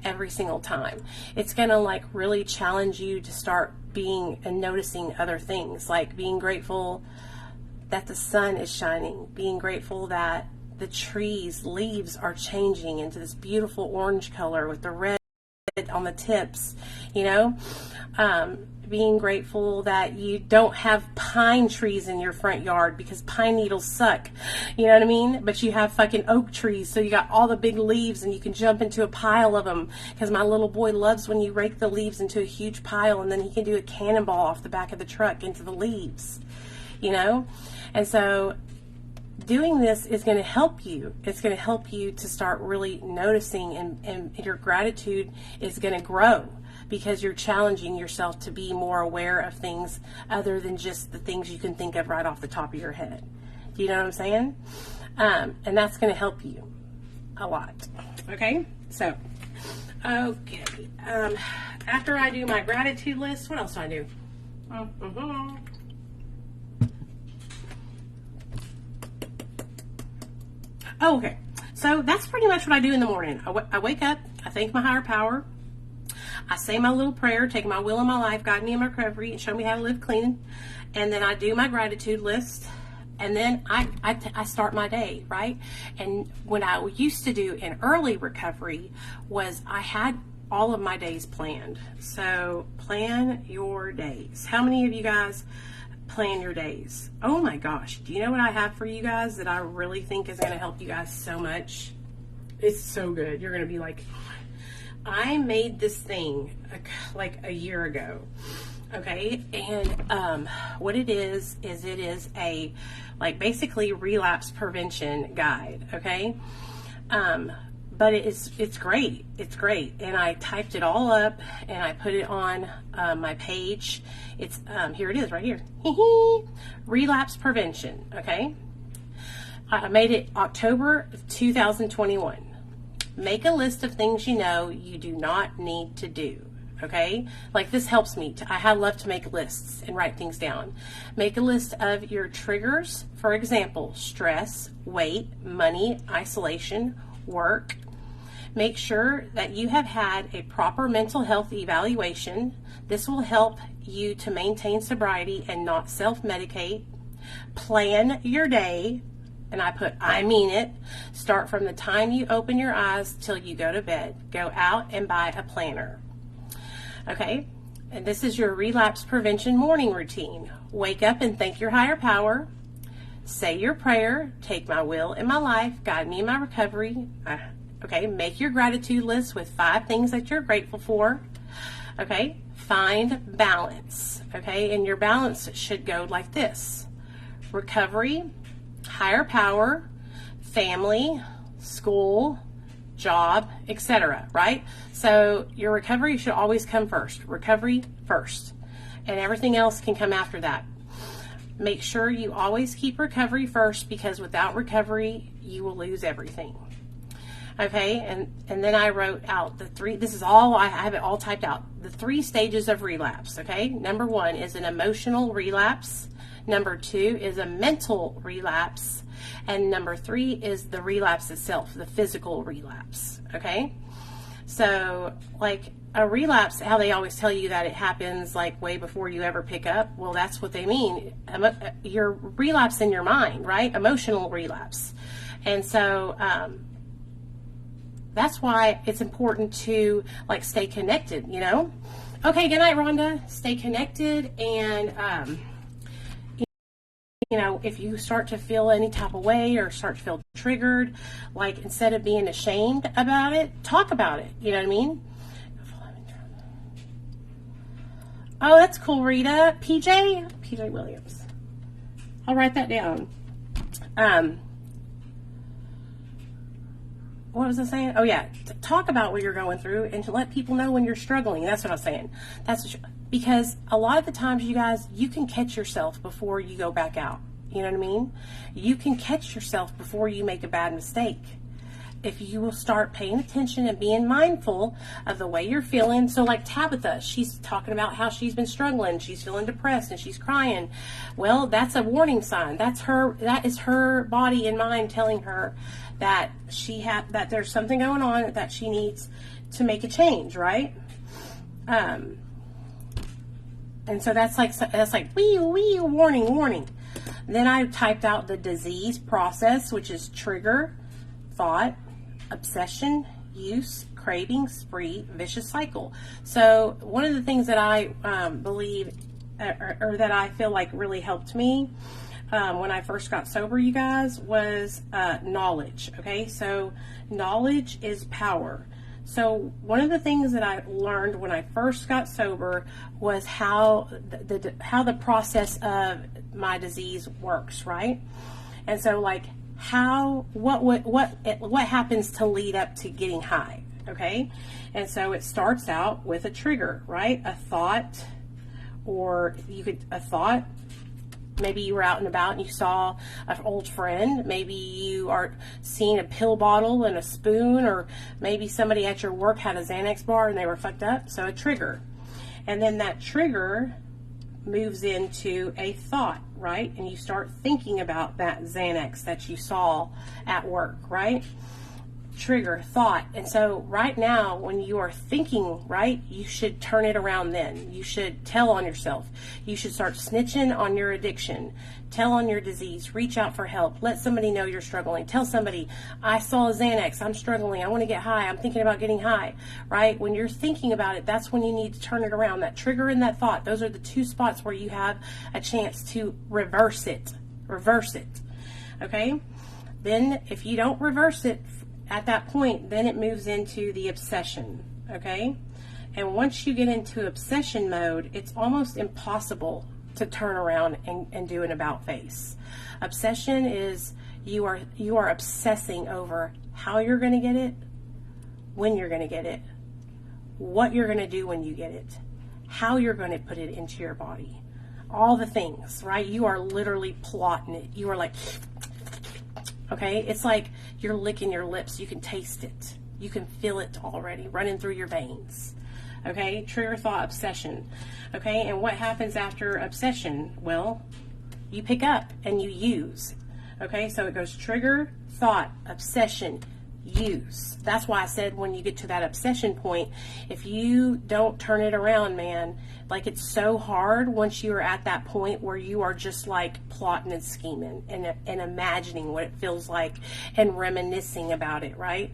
every single time. It's going to like really challenge you to start being and noticing other things, like being grateful that the sun is shining, being grateful that the trees' leaves are changing into this beautiful orange color with the red on the tips, you know, being grateful that you don't have pine trees in your front yard because pine needles suck, you know what I mean? But you have fucking oak trees, so you got all the big leaves and you can jump into a pile of them, because my little boy loves when you rake the leaves into a huge pile and then he can do a cannonball off the back of the truck into the leaves, you know? And so doing this is going to help you. It's going to help you to start really noticing, and your gratitude is going to grow because you're challenging yourself to be more aware of things other than just the things you can think of right off the top of your head. Do you know what I'm saying? And that's going to help you a lot. Okay? So, okay. After I do my gratitude list, what else do I do? Oh, okay. So that's pretty much what I do in the morning. I wake up, I thank my higher power, I say my little prayer, take my will in my life, guide me in my recovery, and show me how to live clean. And then I do my gratitude list. And then I start my day, right? And what I used to do in early recovery was I had all of my days planned. So plan your days. How many of you guys plan your days? Oh my gosh, do you know what I have for you guys that I really think is going to help you guys so much? It's so good. You're going to be like, I made this thing like a year ago, okay? And what it is it is a like basically relapse prevention guide, okay? But it's great. It's great. And I typed it all up and I put it on my page. It's here it is right here. Relapse prevention, okay? I made it October of 2021. Make a list of things you know you do not need to do, okay? Like this helps me. I love to make lists and write things down. Make a list of your triggers. For example, stress, weight, money, isolation, work. Make sure that you have had a proper mental health evaluation. This will help you to maintain sobriety and not self-medicate. Plan your day. And I mean it. Start from the time you open your eyes till you go to bed. Go out and buy a planner. Okay? And this is your relapse prevention morning routine. Wake up and thank your higher power. Say your prayer. Take my will in my life. Guide me in my recovery. Okay? Make your gratitude list with 5 things that you're grateful for. Okay? Find balance. Okay? And your balance should go like this: recovery, higher power, family, school, job, etc., right? So your recovery should always come first. Recovery first. And everything else can come after that. Make sure you always keep recovery first, because without recovery, you will lose everything. Okay, and then I wrote out the three, this is all, I have it all typed out. The 3 stages of relapse, okay? Number 1 is an emotional relapse. Number 2 is a mental relapse. And number 3 is the relapse itself, the physical relapse, okay? So, like, a relapse, how they always tell you that it happens, like, way before you ever pick up, well, that's what they mean. You're relapse in your mind, right? Emotional relapse. And so, that's why it's important to, like, stay connected, you know? Okay, good night, Rhonda. Stay connected, and, you know, if you start to feel any type of way or start to feel triggered, like, instead of being ashamed about it, talk about it, you know what I mean? Oh, that's cool, Rita. PJ Williams. I'll write that down. What was I saying? Oh yeah, talk about what you're going through and to let people know when you're struggling. That's what I was saying. Because a lot of the times, you guys, you can catch yourself before you go back out. You know what I mean? You can catch yourself before you make a bad mistake. If you will start paying attention and being mindful of the way you're feeling. So like Tabitha, she's talking about how she's been struggling. She's feeling depressed and she's crying. Well, that's a warning sign. That is her body and mind telling her that that there's something going on, that she needs to make a change, right? And so that's like wee warning. Then I typed out the disease process, which is trigger, thought, obsession, use, craving, spree, vicious cycle. So one of the things that I believe, or that I feel like really helped me when I first got sober, you guys, was knowledge. Okay, so knowledge is power. So one of the things that I learned when I first got sober was how the process of my disease works, right? And so, like, what happens to lead up to getting high, okay? And so it starts out with a trigger, right? A thought, maybe you were out and about and you saw an old friend. Maybe you are seeing a pill bottle and a spoon, or maybe somebody at your work had a Xanax bar and they were fucked up. So a trigger. And then that trigger moves into a thought, right? And you start thinking about that Xanax that you saw at work, right? Trigger, thought. And so right now, when you are thinking, right, you should turn it around then. You should tell on yourself. You should start snitching on your addiction. Tell on your disease. Reach out for help. Let somebody know you're struggling. Tell somebody, I saw a Xanax. I'm struggling. I want to get high. I'm thinking about getting high, right? When you're thinking about it, that's when you need to turn it around. That trigger and that thought, those are the 2 spots where you have a chance to reverse it. Okay? Then if you don't reverse it, at that point, then it moves into the obsession, okay? And once you get into obsession mode, it's almost impossible to turn around and do an about face. Obsession is you are obsessing over how you're going to get it, when you're going to get it, what you're going to do when you get it, how you're going to put it into your body, all the things, right? You are literally plotting it. You are like, okay, it's like you're licking your lips. You can taste it. You can feel it already running through your veins. Okay, trigger, thought, obsession. Okay, and what happens after obsession? Well, you pick up and you use. Okay, so it goes trigger, thought, obsession, use. That's why I said when you get to that obsession point, if you don't turn it around, man, like, it's so hard once you are at that point where you are just like plotting and scheming and imagining what it feels like and reminiscing about it, right?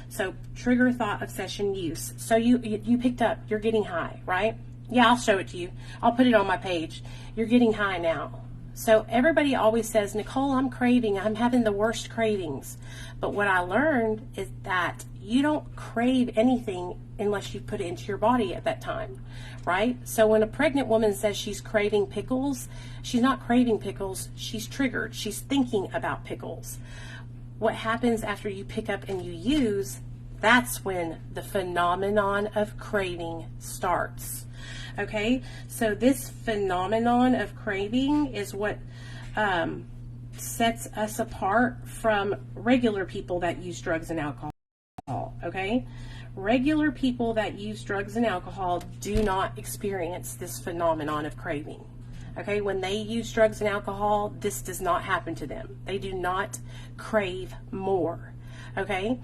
So trigger, thought, obsession, use. So you picked up, you're getting high, right? Yeah, I'll show it to you. I'll put it on my page. You're getting high now. So everybody always says, Nicole, I'm craving. I'm having the worst cravings. But what I learned is that you don't crave anything unless you put it into your body at that time, right? So when a pregnant woman says she's craving pickles, she's not craving pickles. She's triggered. She's thinking about pickles. What happens after you pick up and you use, that's when the phenomenon of craving starts. Okay, so this phenomenon of craving is what sets us apart from regular people that use drugs and alcohol. Okay? Regular people that use drugs and alcohol do not experience this phenomenon of craving. Okay? When they use drugs and alcohol, this does not happen to them. They do not crave more. Okay?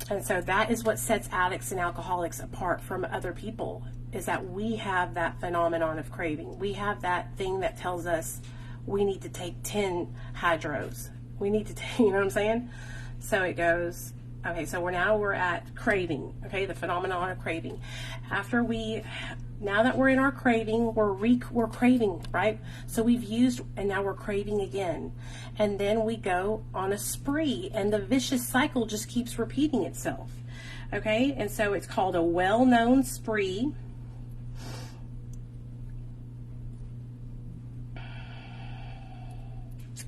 And so that is what sets addicts and alcoholics apart from other people, is that we have that phenomenon of craving. We have that thing that tells us we need to take 10 hydros. We need to take, you know what I'm saying? So it goes, okay, so we're at craving, okay, the phenomenon of craving. Now that we're in our craving, we're craving, right? So we've used, and now we're craving again. And then we go on a spree, and the vicious cycle just keeps repeating itself, okay? And so it's called a well-known spree.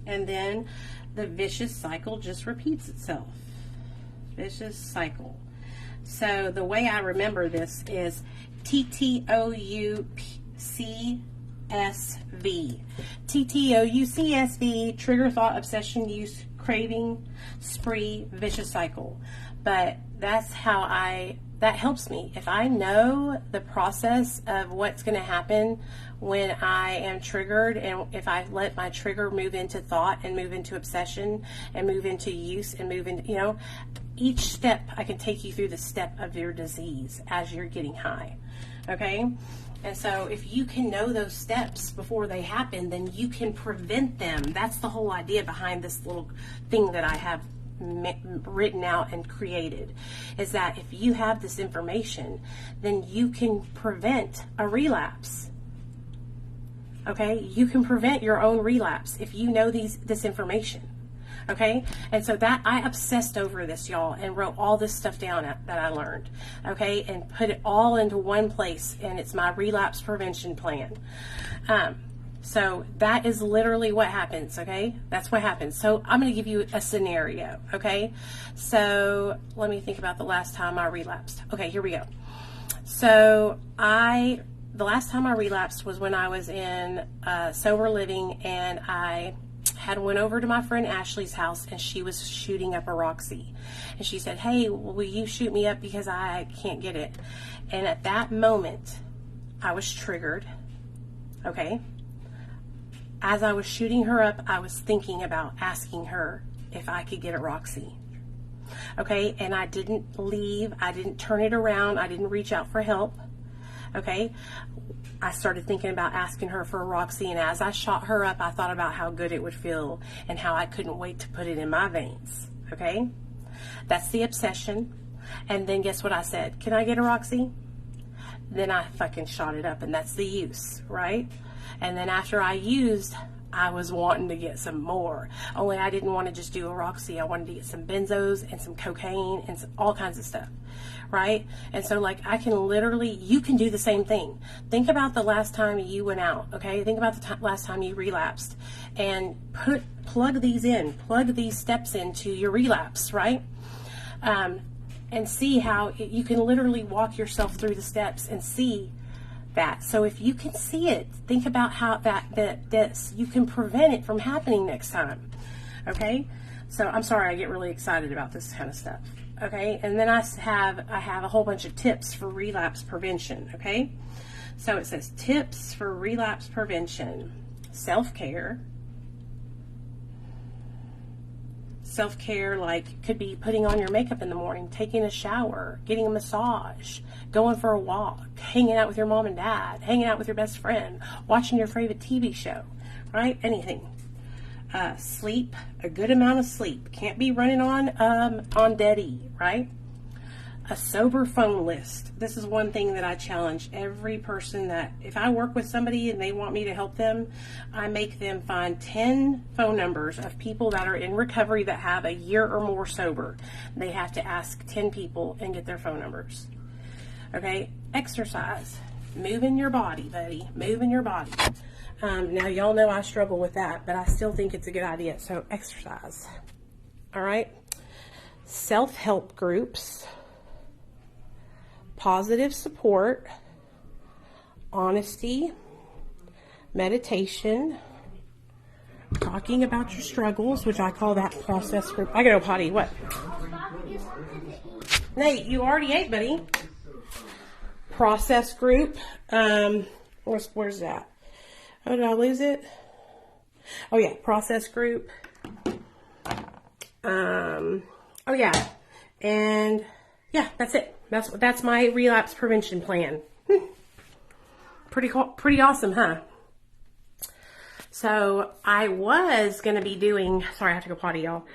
And then the vicious cycle just repeats itself. Vicious cycle. So the way I remember this is TTOUCSV. TTOUCSV, trigger, thought, obsession, use, craving, spree, vicious cycle. But that's how that helps me. If I know the process of what's going to happen when I am triggered, and if I let my trigger move into thought and move into obsession and move into use and move into, each step, I can take you through the step of your disease as you're getting high. Okay? And so if you can know those steps before they happen, then you can prevent them. That's the whole idea behind this little thing that I have written out and created, is that if you have this information, then you can prevent a relapse. Okay? You can prevent your own relapse if you know this information. Okay? And so that I obsessed over this, y'all, and wrote all this stuff down that I learned. Okay? And put it all into one place, and it's my relapse prevention plan. So that is literally what happens, okay? That's what happens. So I'm going to give you a scenario, okay? So let me think about the last time I relapsed. Okay, here we go. So the last time I relapsed was when I was in sober living, and I had went over to my friend Ashley's house, and she was shooting up a Roxy. And she said, "Hey, will you shoot me up because I can't get it?" And at that moment, I was triggered, okay? As I was shooting her up, I was thinking about asking her if I could get a Roxy. Okay, and I didn't leave. I didn't turn it around. I didn't reach out for help. Okay, I started thinking about asking her for a Roxy, and as I shot her up, I thought about how good it would feel and how I couldn't wait to put it in my veins. Okay, that's the obsession. And then guess what I said? Can I get a Roxy? Then I fucking shot it up, and that's the use, right? And then after I used, I was wanting to get some more. Only I didn't want to just do a Roxy. I wanted to get some benzos and some cocaine and all kinds of stuff, right? And so, I can literally, you can do the same thing. Think about the last time you went out, okay? Think about the last time you relapsed, and plug these steps into your relapse, right? And see how you can literally walk yourself through the steps and see that. So if you can see it, think about how this you can prevent it from happening next time. Okay? So I'm sorry, I get really excited about this kind of stuff. Okay? And then I have a whole bunch of tips for relapse prevention. Okay? So it says tips for relapse prevention. Self-care. Self-care, could be putting on your makeup in the morning, taking a shower, getting a massage, going for a walk, hanging out with your mom and dad, hanging out with your best friend, watching your favorite TV show, right? Anything. Sleep, a good amount of sleep. Can't be running on dead E, right? A sober phone list. This is one thing that I challenge every person that, if I work with somebody and they want me to help them, I make them find 10 phone numbers of people that are in recovery that have a year or more sober. They have to ask 10 people and get their phone numbers. Okay? Exercise. Moving your body, buddy. Moving your body. Now, y'all know I struggle with that, but I still think it's a good idea. So, exercise. All right? Self-help groups. Positive support, honesty, meditation, talking about your struggles, which I call that process group. I gotta go potty. What? Nate, you already ate, buddy. Process group. Where's that? Oh, did I lose it? Oh yeah, process group. Oh yeah, and yeah, that's it. That's my relapse prevention plan. Pretty awesome, huh? So I was gonna be doing. Sorry, I have to go potty, y'all.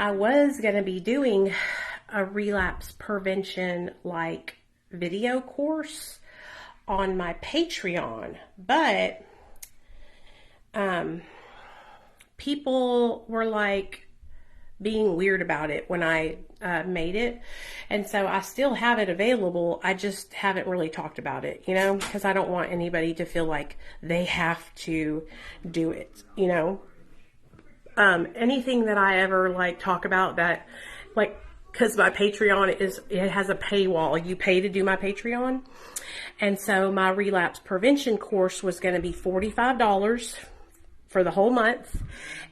I was gonna be doing a relapse prevention like video course on my Patreon, but people were like being weird about it when I made it, and so I still have it available. I just haven't really talked about it, you know, because I don't want anybody to feel like they have to do it, you know. Anything that I ever like talk about that, like, because my Patreon it has a paywall. You pay to do my Patreon, and so my relapse prevention course was going to be $45 for the whole month,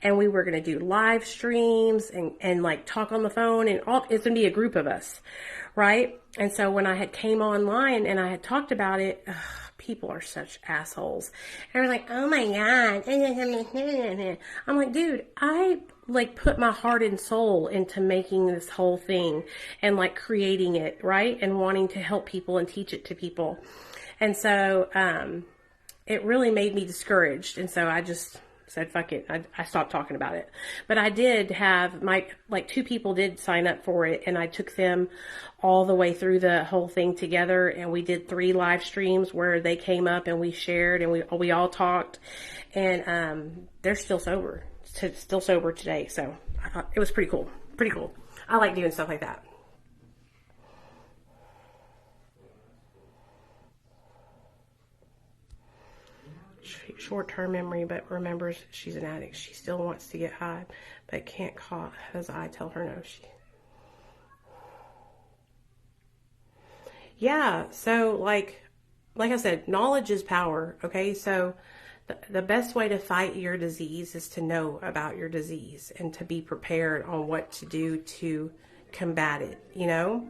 and we were going to do live streams and like talk on the phone, and all. It's going to be a group of us, right? And so when I had came online and I had talked about it, people are such assholes. And they're like, oh my God. I'm like, dude, I like put my heart and soul into making this whole thing and like creating it, right? And wanting to help people and teach it to people. And so, it really made me discouraged. And so I just said, fuck it. I stopped talking about it. But I did have like 2 people did sign up for it, and I took them all the way through the whole thing together, and we did 3 live streams where they came up and we shared and we all talked, and they're still sober today. So I thought it was pretty cool. I like doing stuff like that. Short-term memory, but remembers she's an addict. She still wants to get high, but can't call as I tell her no. Yeah, so like I said, knowledge is power, okay? So the best way to fight your disease is to know about your disease and to be prepared on what to do to combat it, you know?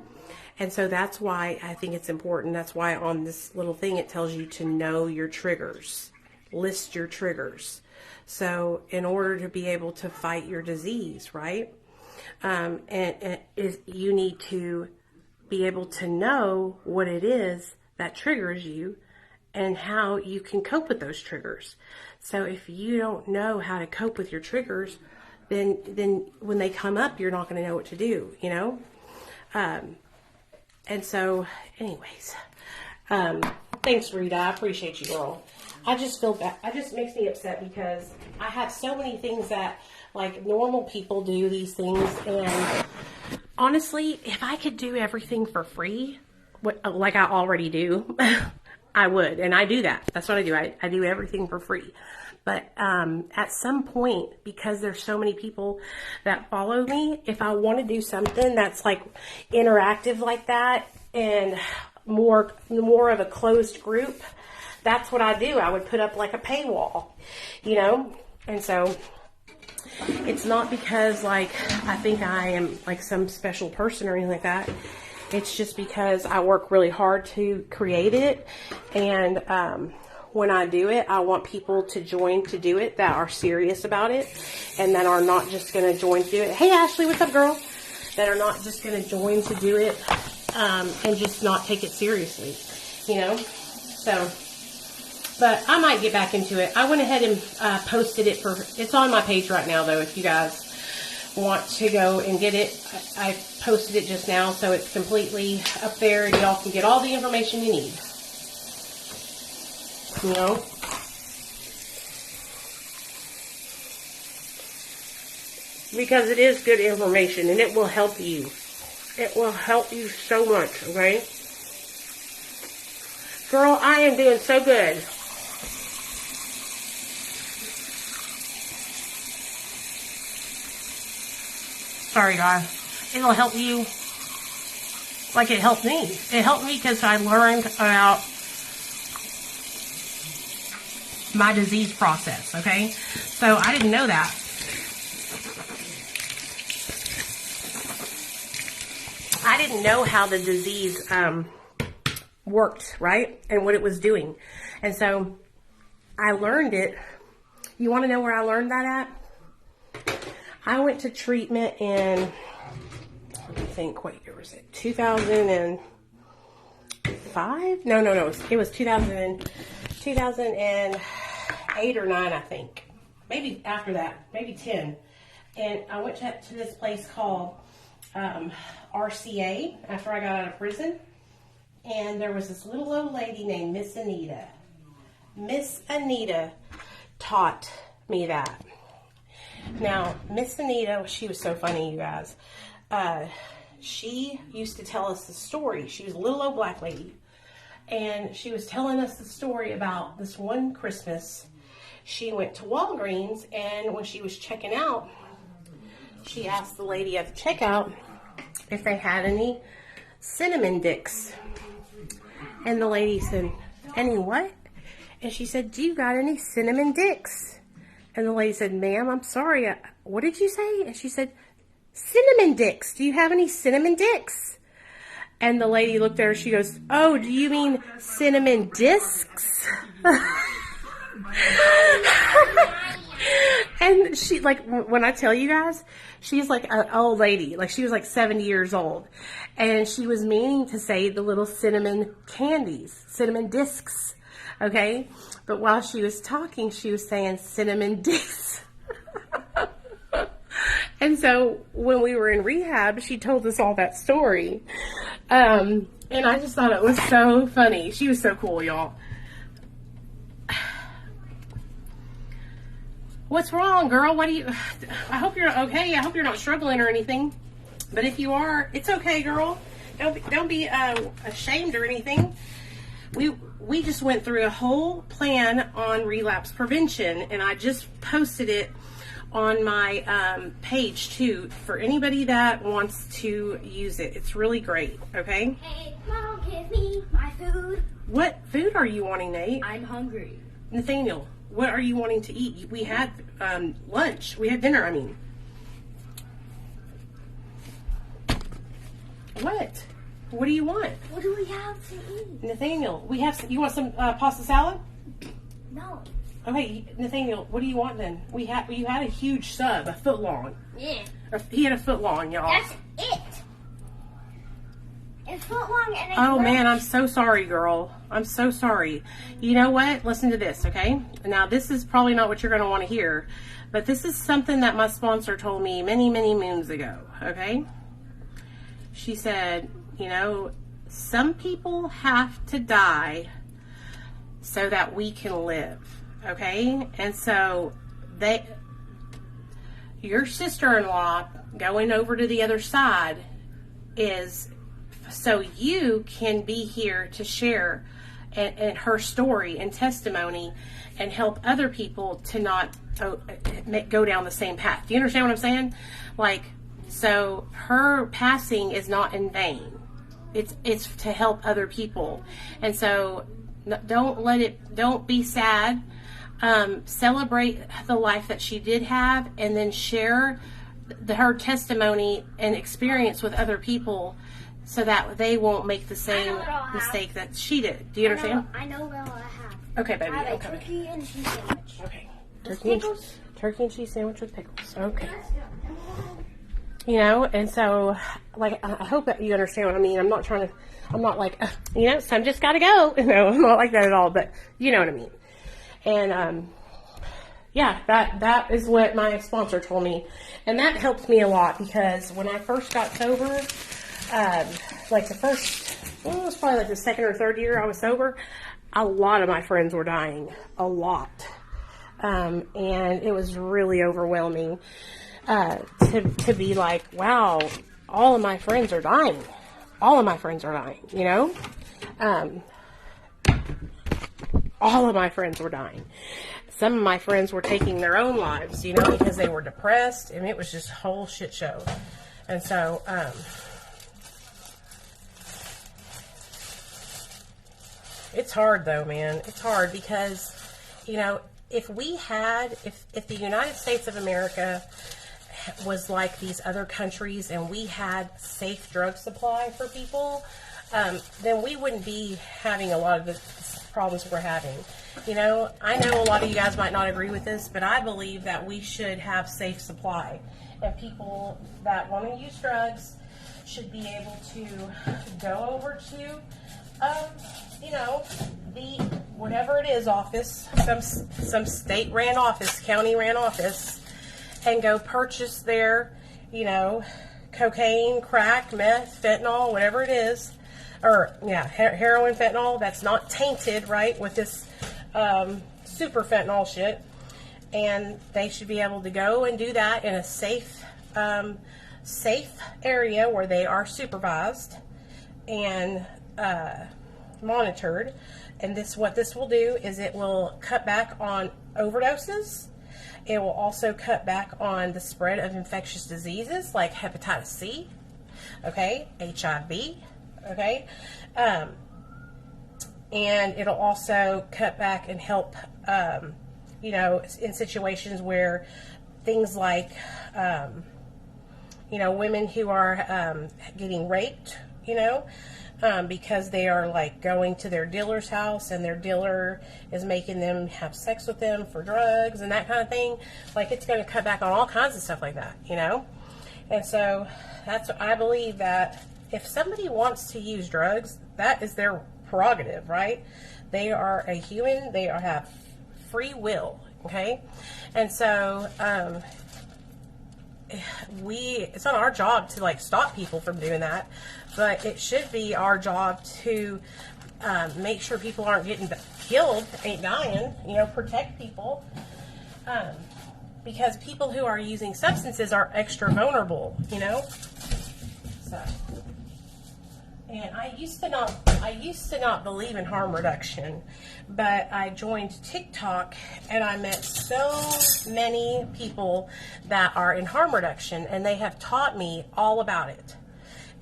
And so that's why I think it's important. That's why on this little thing it tells you to know your triggers. List your triggers. So in order to be able to fight your disease, right? You need to be able to know what it is that triggers you and how you can cope with those triggers. So if you don't know how to cope with your triggers, then when they come up, you're not going to know what to do, you know? And so anyways, thanks, Rita. I appreciate you, girl. I just feel bad. It just makes me upset because I have so many things that like normal people do these things. And honestly, if I could do everything for free, like I already do, I would. And I do that. That's what I do. I do everything for free. But at some point, because there's so many people that follow me, if I want to do something that's like interactive like that and more of a closed group, that's what I do. I would put up like a paywall, you know? And so it's not because like I think I am like some special person or anything like that. It's just because I work really hard to create it. And when I do it, I want people to join to do it that are serious about it and that are not just going to join to do it. Hey, Ashley, what's up, girl? That are not just going to join to do it and just not take it seriously, you know? So... But I might get back into it. I went ahead and posted it it's on my page right now, though, if you guys want to go and get it. I posted it just now, so it's completely up there, and y'all can get all the information you need. You know? Because it is good information, and it will help you. It will help you so much, okay? Girl, I am doing so good. Sorry, guys. It'll help you like it helped me. It helped me because I learned about my disease process, okay? So I didn't know that. I I didn't know how the disease worked, right? And what it was doing. And so I learned it. You want to know where I learned that at? I went to treatment in, let me think, what year was it? 2005? No. It was 2008 or 9, I think. Maybe after that, maybe 10. And I went to this place called RCA after I got out of prison. And there was this little old lady named Miss Anita. Miss Anita taught me that. Now, Miss Anita, she was so funny, you guys. She used to tell us the story. She was a little old black lady. And she was telling us the story about this one Christmas. She went to Walgreens, and when she was checking out, she asked the lady at the checkout if they had any cinnamon dicks. And the lady said, any what? And she said, do you got any cinnamon dicks? And the lady said, ma'am, I'm sorry. What did you say? And she said, cinnamon dicks. Do you have any cinnamon dicks? And the lady looked at her. She goes, oh, do you mean cinnamon discs? And she, like, when I tell you guys, she's like an old lady. Like, she was like 70 years old. And she was meaning to say the little cinnamon candies, cinnamon discs. Okay? But while she was talking, she was saying cinnamon discs. And so when we were in rehab, she told us all that story. And I just thought it was so funny. She was so cool, y'all. What's wrong, girl? I hope you're okay. I hope you're not struggling or anything. But if you are, it's okay, girl. Don't be ashamed or anything. We just went through a whole plan on relapse prevention, and I just posted it on my page too for anybody that wants to use it. It's really great. Okay. Hey, Mom, give me my food. What food are you wanting, Nate? I'm hungry. Nathaniel, what are you wanting to eat? We had lunch. We had dinner, I mean. What? What do you want? What do we have to eat? Nathaniel, you want some pasta salad? No. Okay, Nathaniel, what do you want then? You had a huge sub, a foot long. Yeah. He had a foot long, y'all. That's it. It's foot long and it's Oh man, I'm so sorry, girl. I'm so sorry. You know what? Listen to this, okay? Now, this is probably not what you're going to want to hear, but this is something that my sponsor told me many, many moons ago, okay? She said, you know, some people have to die so that we can live, okay? And so your sister-in-law going over to the other side is so you can be here to share and her story and testimony and help other people to not go down the same path. Do you understand what I'm saying? Like, so her passing is not in vain. It's to help other people. And so don't be sad. Celebrate the life that she did have, and then share her testimony and experience with other people so that they won't make the same mistake that she did. Do you understand? I know what I have. Okay, baby. I have Okay. a turkey and cheese sandwich. Okay. With pickles? Turkey and cheese sandwich with pickles. Okay. You know, and so, like, I hope that you understand what I mean. I'm not like, some just gotta go. No, I'm not like that at all, but you know what I mean. And, yeah, that is what my sponsor told me. And that helped me a lot because when I first got sober, like it was probably like the second or third year I was sober, a lot of my friends were dying. A lot. And it was really overwhelming. To be like, wow, all of my friends are dying. All of my friends are dying, you know? All of my friends were dying. Some of my friends were taking their own lives, you know, because they were depressed, and it was just a whole shit show. And so, it's hard though, man. It's hard because, you know, if the United States of America was like these other countries and we had safe drug supply for people, then we wouldn't be having a lot of the problems we're having. You know, I know a lot of you guys might not agree with this, but I believe that we should have safe supply. And people that want to use drugs should be able to go over to, you know, the whatever it is office, some state-ran office, county-ran office, and go purchase their, you know, cocaine, crack, meth, fentanyl, whatever it is, or yeah, heroin, fentanyl that's not tainted, right, with this super fentanyl shit. And they should be able to go and do that in a safe area where they are supervised and monitored. And what this will do is it will cut back on overdoses. It will also cut back on the spread of infectious diseases like hepatitis C, okay, HIV, okay, and it'll also cut back and help, you know, in situations where things like, you know, women who are getting raped, you know, because they are like going to their dealer's house and their dealer is making them have sex with them for drugs and that kind of thing. Like, it's going to cut back on all kinds of stuff like that, you know? And so that's, I believe that if somebody wants to use drugs, that is their prerogative, right? They are a human, they have free will, okay? And so, it's not our job to like stop people from doing that, but it should be our job to make sure people aren't getting killed, ain't dying, you know, protect people, because people who are using substances are extra vulnerable, you know. So, and I used to not believe in harm reduction, but I joined TikTok and I met so many people that are in harm reduction, and they have taught me all about it.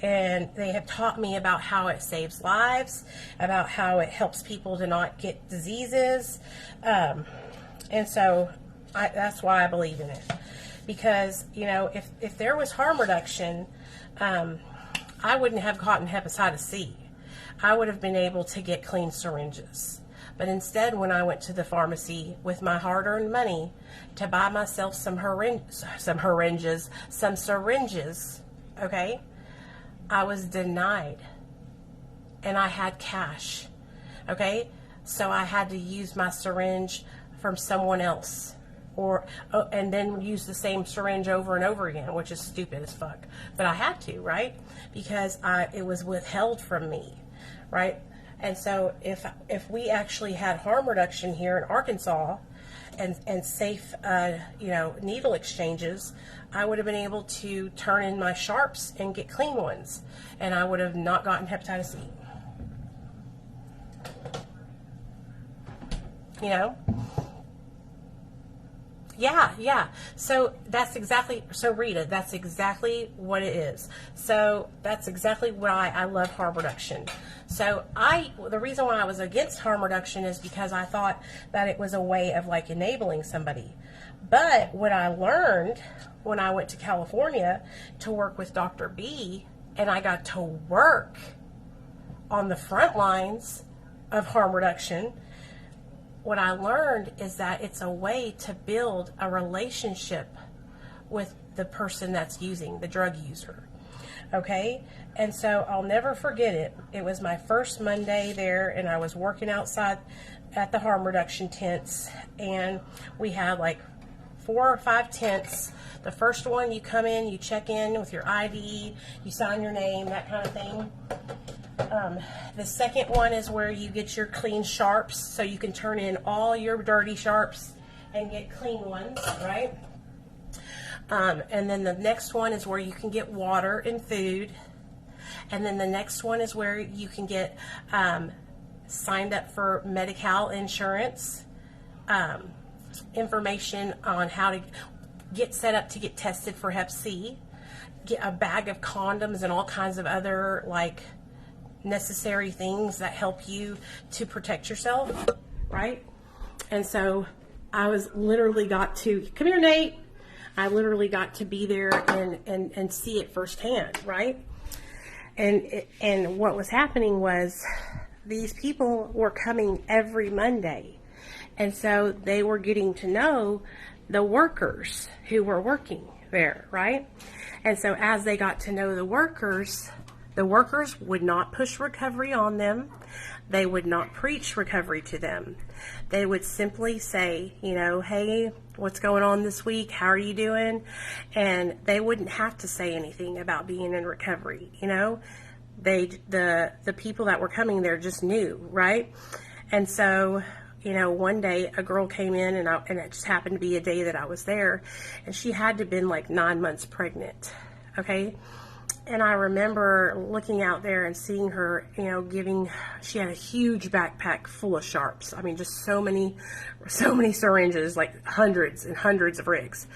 And they have taught me about how it saves lives, about how it helps people to not get diseases. And so that's why I believe in it. Because, you know, if there was harm reduction, I wouldn't have gotten hepatitis C. I would have been able to get clean syringes. But instead, when I went to the pharmacy with my hard-earned money to buy myself some syringes, okay, I was denied. And I had cash, okay? So I had to use my syringe from someone else, and then use the same syringe over and over again, which is stupid as fuck. But I had to, right? Because it was withheld from me, right? And so if we actually had harm reduction here in Arkansas and safe, you know, needle exchanges, I would have been able to turn in my sharps and get clean ones, and I would have not gotten hepatitis C. You know? Yeah. So Rita, that's exactly what it is. So that's exactly why I love harm reduction. So the reason why I was against harm reduction is because I thought that it was a way of like enabling somebody. But what I learned when I went to California to work with Dr. B, and I got to work on the front lines of harm reduction, what I learned is that it's a way to build a relationship with the person that's using, the drug user. Okay? And so I'll never forget it. It was my first Monday there, and I was working outside at the harm reduction tents, and we had like 4 or 5 tents. The first one, you come in, you check in with your ID, you sign your name, that kind of thing. The second one is where you get your clean sharps, so you can turn in all your dirty sharps and get clean ones, right? And then the next one is where you can get water and food. And then the next one is where you can get signed up for Medi-Cal insurance, information on how to get set up to get tested for Hep C, get a bag of condoms and all kinds of other like necessary things that help you to protect yourself, right? And so I was literally got to, come here, Nate. I literally got to be there and see it firsthand, right? And what was happening was these people were coming every Monday. And so they were getting to know the workers who were working there, right? And so as they got to know the workers would not push recovery on them. They would not preach recovery to them. They would simply say, you know, hey, what's going on this week? How are you doing? And they wouldn't have to say anything about being in recovery, you know. The people that were coming there just knew, right? And so, you know, one day a girl came in, and it just happened to be a day that I was there, and she had to have been like 9 months pregnant, okay? And I remember looking out there and seeing her, you know, she had a huge backpack full of sharps. I mean, just so many syringes, like hundreds and hundreds of rigs.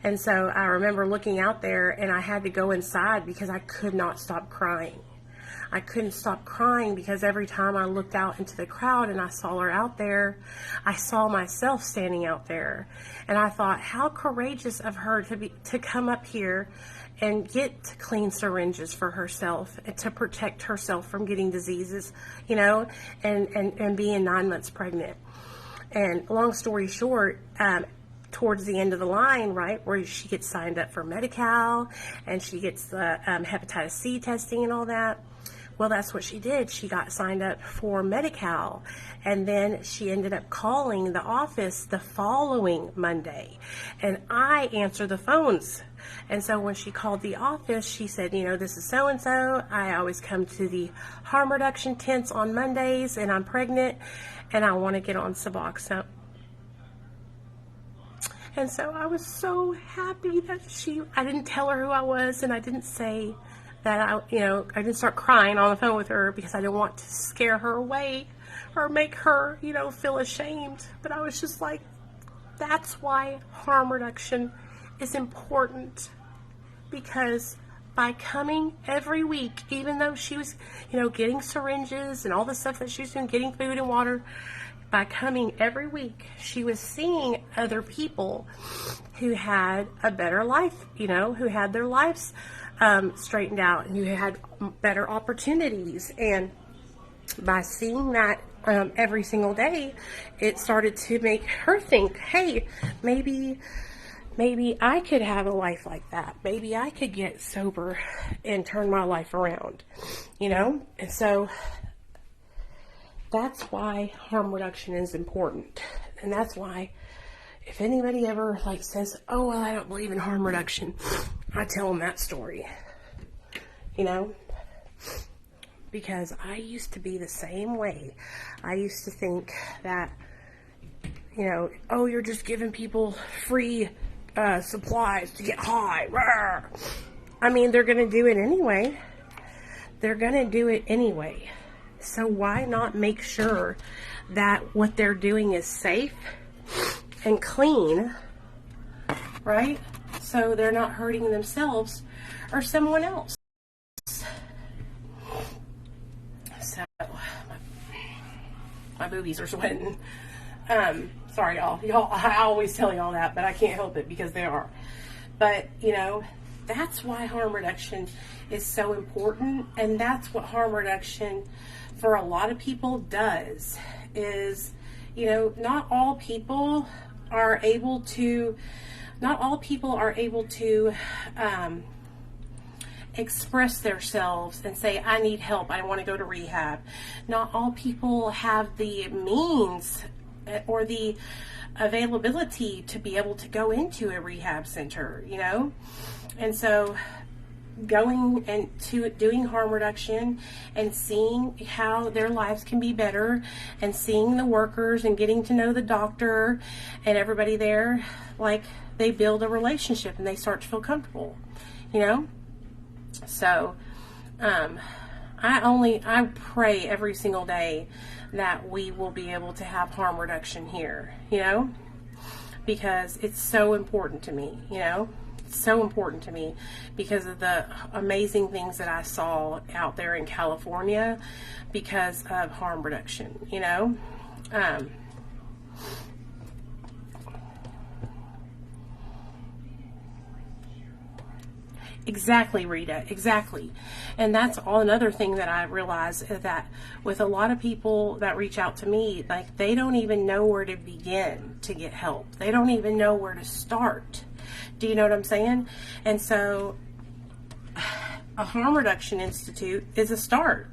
And so I remember looking out there, and I had to go inside because I could not stop crying. I couldn't stop crying because every time I looked out into the crowd and I saw her out there, I saw myself standing out there. And I thought, how courageous of her to come up here and get clean syringes for herself and to protect herself from getting diseases, you know, and being 9 months pregnant. And long story short, towards the end of the line, right, where she gets signed up for Medi-Cal and she gets the hepatitis C testing and all that. Well, that's what she did. She got signed up for Medi-Cal, and then she ended up calling the office the following Monday, and I answer the phones. And so when she called the office, she said, you know, this is so-and-so. I always come to the harm reduction tents on Mondays, and I'm pregnant, and I want to get on Suboxone. And so I was so happy that I didn't tell her who I was, and I didn't say that I didn't start crying on the phone with her because I didn't want to scare her away or make her, you know, feel ashamed. But I was just like, that's why harm reduction is important, because by coming every week, even though she was, you know, getting syringes and all the stuff that she was doing, getting food and water, by coming every week, she was seeing other people who had a better life, you know, who had their lives straightened out and who had better opportunities. And by seeing that every single day, it started to make her think, hey, maybe I could have a life like that. Maybe I could get sober and turn my life around, you know? And so that's why harm reduction is important. And that's why if anybody ever says, oh, well, I don't believe in harm reduction, I tell them that story, you know, because I used to be the same way. I used to think that, you know, oh, you're just giving people free supplies to get high. Rawr. I mean, they're going to do it anyway. They're going to do it anyway. So why not make sure that what they're doing is safe and clean, right? So they're not hurting themselves or someone else. So my boobies are sweating. Sorry, y'all. I always tell y'all that, but I can't help it because they are. But you know, that's why harm reduction is so important, and that's what harm reduction for a lot of people does. Is, you know, not all people are able to express themselves and say, I need help, I want to go to rehab. Not all people have the means or the availability to be able to go into a rehab center, you know? And so going and to doing harm reduction and seeing how their lives can be better and seeing the workers and getting to know the doctor and everybody there, like, they build a relationship and they start to feel comfortable, you know? So I pray every single day that we will be able to have harm reduction here, you know, because it's so important to me, you know. It's so important to me because of the amazing things that I saw out there in California because of harm reduction, you know. Exactly, Rita. Exactly. And that's all another thing that I realize is that with a lot of people that reach out to me, like they don't even know where to begin to get help. They don't even know where to start. Do you know what I'm saying? And so a harm reduction institute is a start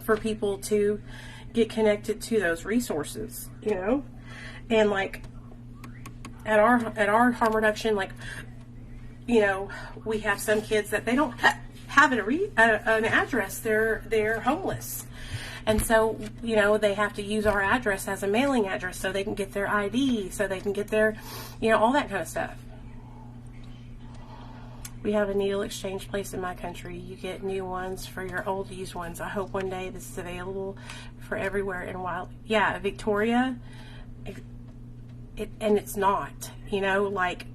for people to get connected to those resources, you know? And like at our harm reduction, like, you know, we have some kids that they don't have an address. They're homeless. And so, you know, they have to use our address as a mailing address so they can get their ID, so they can get their, you know, all that kind of stuff. We have a needle exchange place in my country. You get new ones for your old used ones. I hope one day this is available for everywhere in wild. Yeah, Victoria, and it's not, you know, like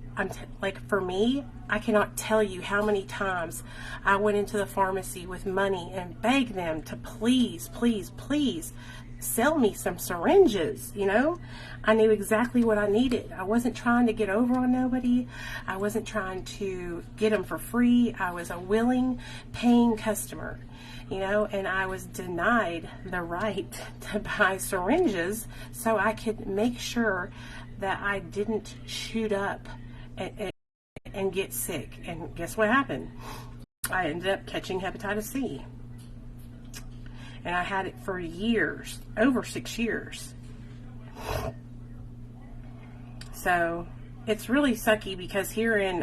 like for me, I cannot tell you how many times I went into the pharmacy with money and begged them to please, please, please sell me some syringes, you know? I knew exactly what I needed. I wasn't trying to get over on nobody. I wasn't trying to get them for free. I was a willing, paying customer, you know, and I was denied the right to buy syringes so I could make sure that I didn't shoot up and get sick. And guess what happened? I ended up catching hepatitis C. And I had it for years, over 6 years. So it's really sucky because here in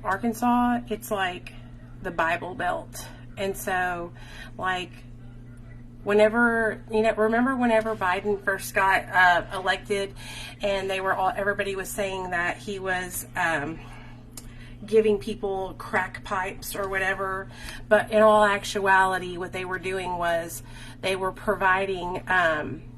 Arkansas, it's like the Bible Belt. And so like whenever, you know, remember whenever Biden first got elected and everybody was saying that he was giving people crack pipes or whatever, but in all actuality what they were doing was they were providing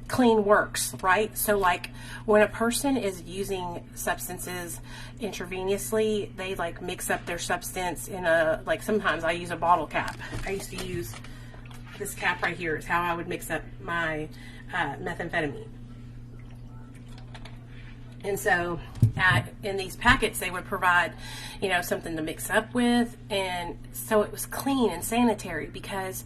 clean works, right? So like when a person is using substances intravenously, they like mix up their substance in like sometimes I use a bottle cap. I used to use this cap right here is how I would mix up my methamphetamine. And so in these packets, they would provide, you know, something to mix up with. And so it was clean and sanitary because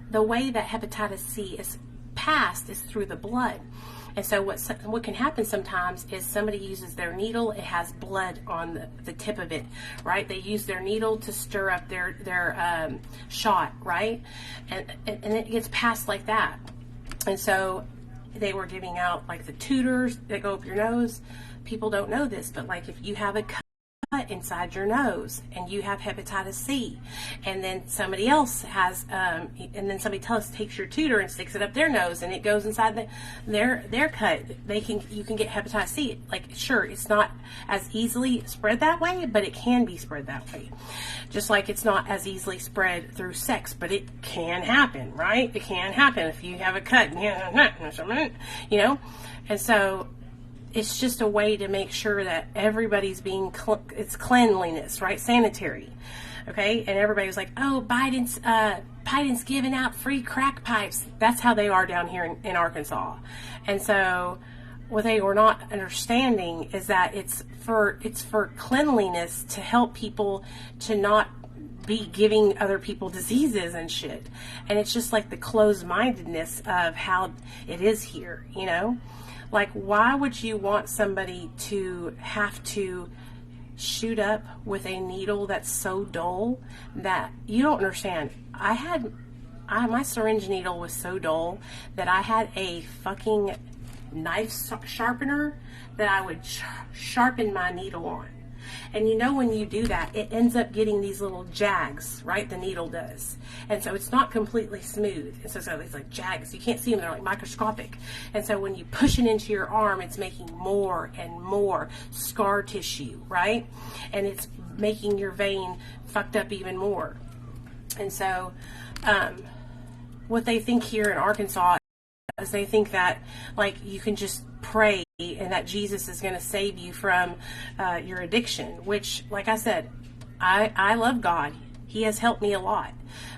the way that hepatitis C is passed is through the blood. And so what can happen sometimes is somebody uses their needle, it has blood on the tip of it, right? They use their needle to stir up their shot, right? And it gets passed like that. And so they were giving out like the tutors that go up your nose. People don't know this, but like if you have a cut inside your nose and you have hepatitis C, and then somebody else has and then somebody takes your tutor and sticks it up their nose and it goes inside their cut, you can get hepatitis C. Like sure, it's not as easily spread that way, but it can be spread that way. Just like it's not as easily spread through sex, but it can happen, right? It can happen if you have a cut, you know. And so it's just a way to make sure that everybody's it's cleanliness, right? Sanitary. Okay. And everybody was like, oh, Biden's giving out free crack pipes. That's how they are down here in Arkansas. And so what they were not understanding is that it's for cleanliness to help people to not be giving other people diseases and shit. And it's just like the closed-mindedness of how it is here, you know? Like, why would you want somebody to have to shoot up with a needle that's so dull that you don't understand? My syringe needle was so dull that I had a fucking knife sharpener that I would sharpen my needle on. And you know when you do that, it ends up getting these little jags, right? The needle does. And so it's not completely smooth. And so it's like jags. You can't see them. They're like microscopic. And so when you push it into your arm, it's making more and more scar tissue, right? And it's making your vein fucked up even more. And so what they think here in Arkansas is they think that like you can just pray and that Jesus is going to save you from your addiction, which, like I said, I love God. He has helped me a lot.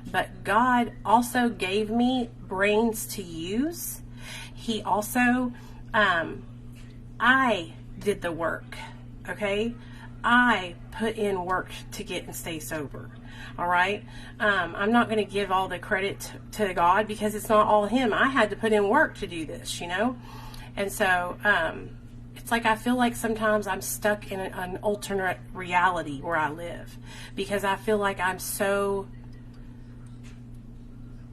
But God also gave me brains to use. He also, I did the work, okay? I put in work to get and stay sober. All right. I'm not going to give all the credit to God because it's not all Him. I had to put in work to do this, you know? And so, it's like I feel like sometimes I'm stuck in an alternate reality where I live because I feel like I'm so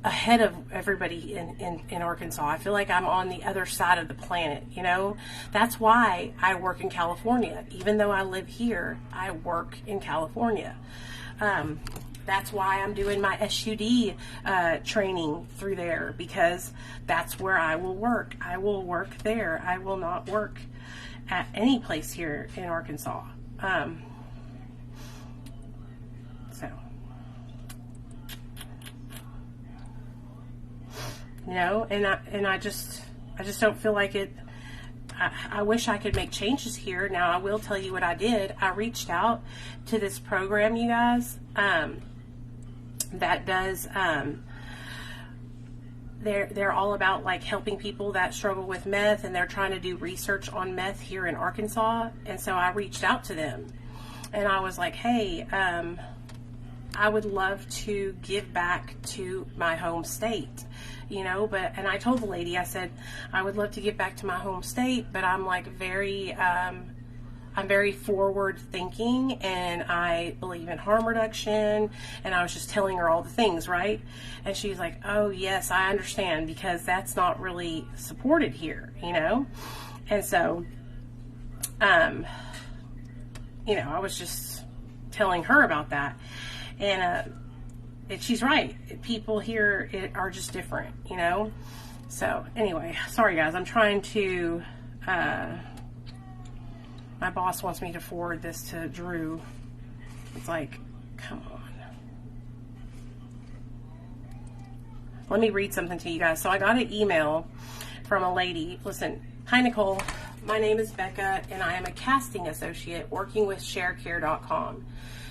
ahead of everybody in Arkansas. I feel like I'm on the other side of the planet, you know? That's why I work in California. Even though I live here, I work in California. That's why I'm doing my SUD training through there, because that's where I will work. I will work there. I will not work at any place here in Arkansas. So, you know, and I just don't feel like it. I wish I could make changes here. Now, I will tell you what I did. I reached out to this program, you guys, that does, they're all about like helping people that struggle with meth, and they're trying to do research on meth here in Arkansas. And so I reached out to them and I was like, hey, I would love to give back to my home state, you know, and I told the lady, I said, I would love to give back to my home state, but I'm like I'm very forward thinking, and I believe in harm reduction. And I was just telling her all the things, right? And she's like, oh yes, I understand, because that's not really supported here, you know? And so, you know, I was just telling her about that. And she's right. People here are just different, you know? So anyway, sorry guys, I'm trying to, my boss wants me to forward this to Drew. It's like, come on. Let me read something to you guys. So I got an email from a lady. Listen, hi Nicole. My name is Becca, and I am a casting associate working with ShareCare.com.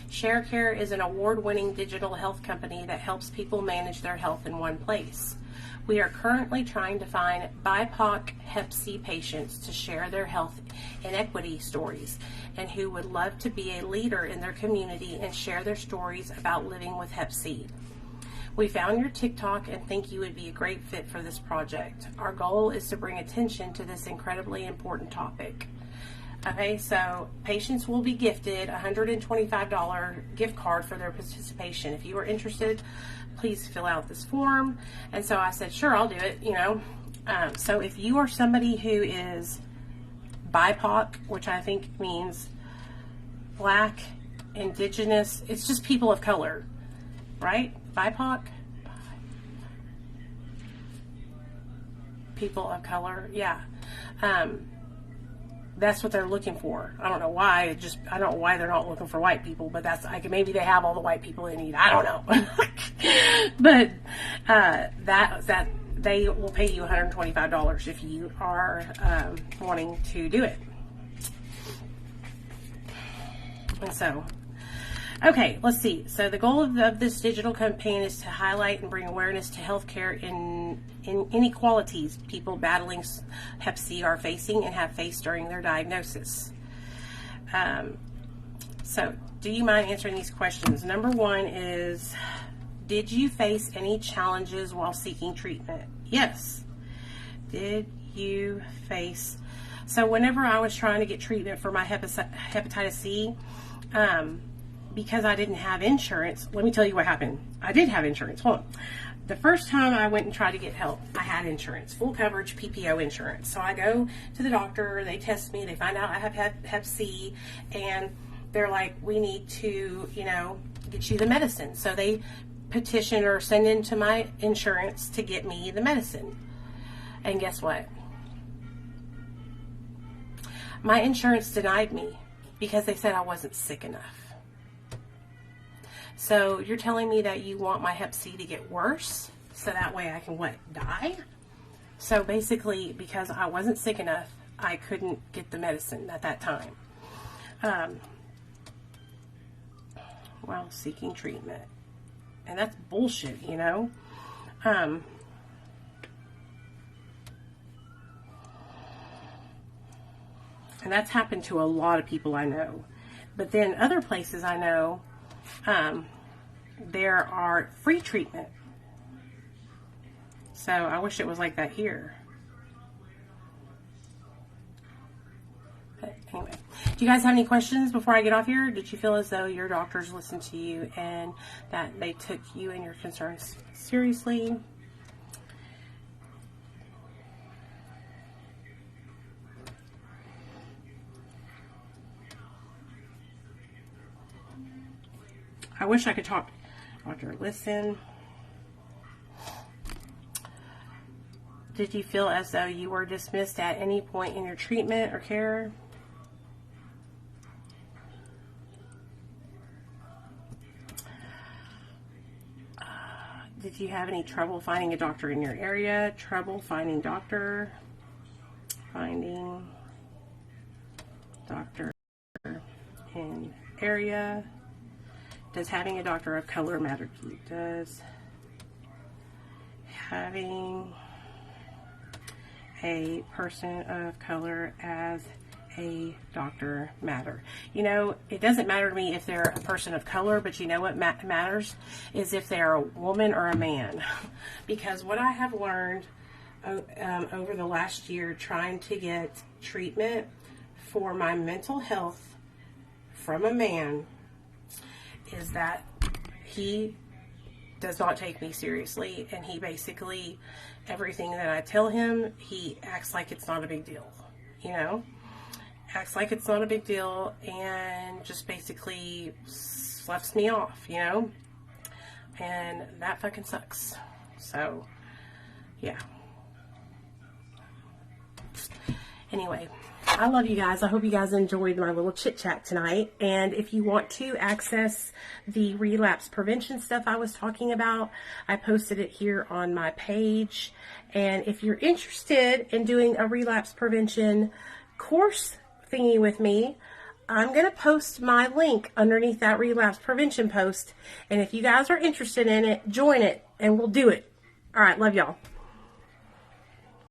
ShareCare is an award-winning digital health company that helps people manage their health in one place. We are currently trying to find BIPOC Hep C patients to share their health inequity stories, and who would love to be a leader in their community and share their stories about living with Hep C. We found your TikTok and think you would be a great fit for this project. Our goal is to bring attention to this incredibly important topic. Okay, so patients will be gifted a $125 gift card for their participation. If you are interested, please fill out this form. And so I said, sure, I'll do it, you know. So if you are somebody who is BIPOC, which I think means Black, Indigenous, it's just people of color, right? BIPOC? People of color, yeah. That's what they're looking for. I don't know why. I don't know why they're not looking for white people, but that's like, maybe they have all the white people they need. I don't know. But that they will pay you $125 if you are wanting to do it. And so, okay, let's see. So the goal of this digital campaign is to highlight and bring awareness to healthcare in inequalities people battling Hep C are facing and have faced during their diagnosis. So do you mind answering these questions? Number one is, did you face any challenges while seeking treatment? Yes. Did you face... So whenever I was trying to get treatment for my hepatitis C, because I didn't have insurance, let me tell you what happened. I did have insurance. Hold on. The first time I went and tried to get help, I had insurance, full coverage PPO insurance. So I go to the doctor, they test me, they find out I have Hep C, and they're like, we need to, you know, get you the medicine. So they petition or send into my insurance to get me the medicine. And guess what? My insurance denied me because they said I wasn't sick enough. So you're telling me that you want my Hep C to get worse so that way I can, what, die? So basically, because I wasn't sick enough, I couldn't get the medicine at that time. While seeking treatment. And that's bullshit, you know? And that's happened to a lot of people I know. But then other places I know, there are free treatment. So I wish it was like that here. But anyway, do you guys have any questions before I get off here? Did you feel as though your doctors listened to you and that they took you and your concerns seriously? I wish I could talk. Doctor, listen. Did you feel as though you were dismissed at any point in your treatment or care? Did you have any trouble finding a doctor in your area? Trouble finding doctor? Finding doctor in area? Does having a doctor of color matter to you? Does having a person of color as a doctor matter? You know, it doesn't matter to me if they're a person of color, but you know what matters is if they're a woman or a man. Because what I have learned over the last year trying to get treatment for my mental health from a man is that he does not take me seriously, and he basically, everything that I tell him, he acts like it's not a big deal, you know? Acts like it's not a big deal and just basically sloughs me off, you know? And that fucking sucks. So, yeah. Anyway, I love you guys. I hope you guys enjoyed my little chit chat tonight. And if you want to access the relapse prevention stuff I was talking about, I posted it here on my page. And if you're interested in doing a relapse prevention course thingy with me, I'm going to post my link underneath that relapse prevention post. And if you guys are interested in it, join it and we'll do it. All right. Love y'all.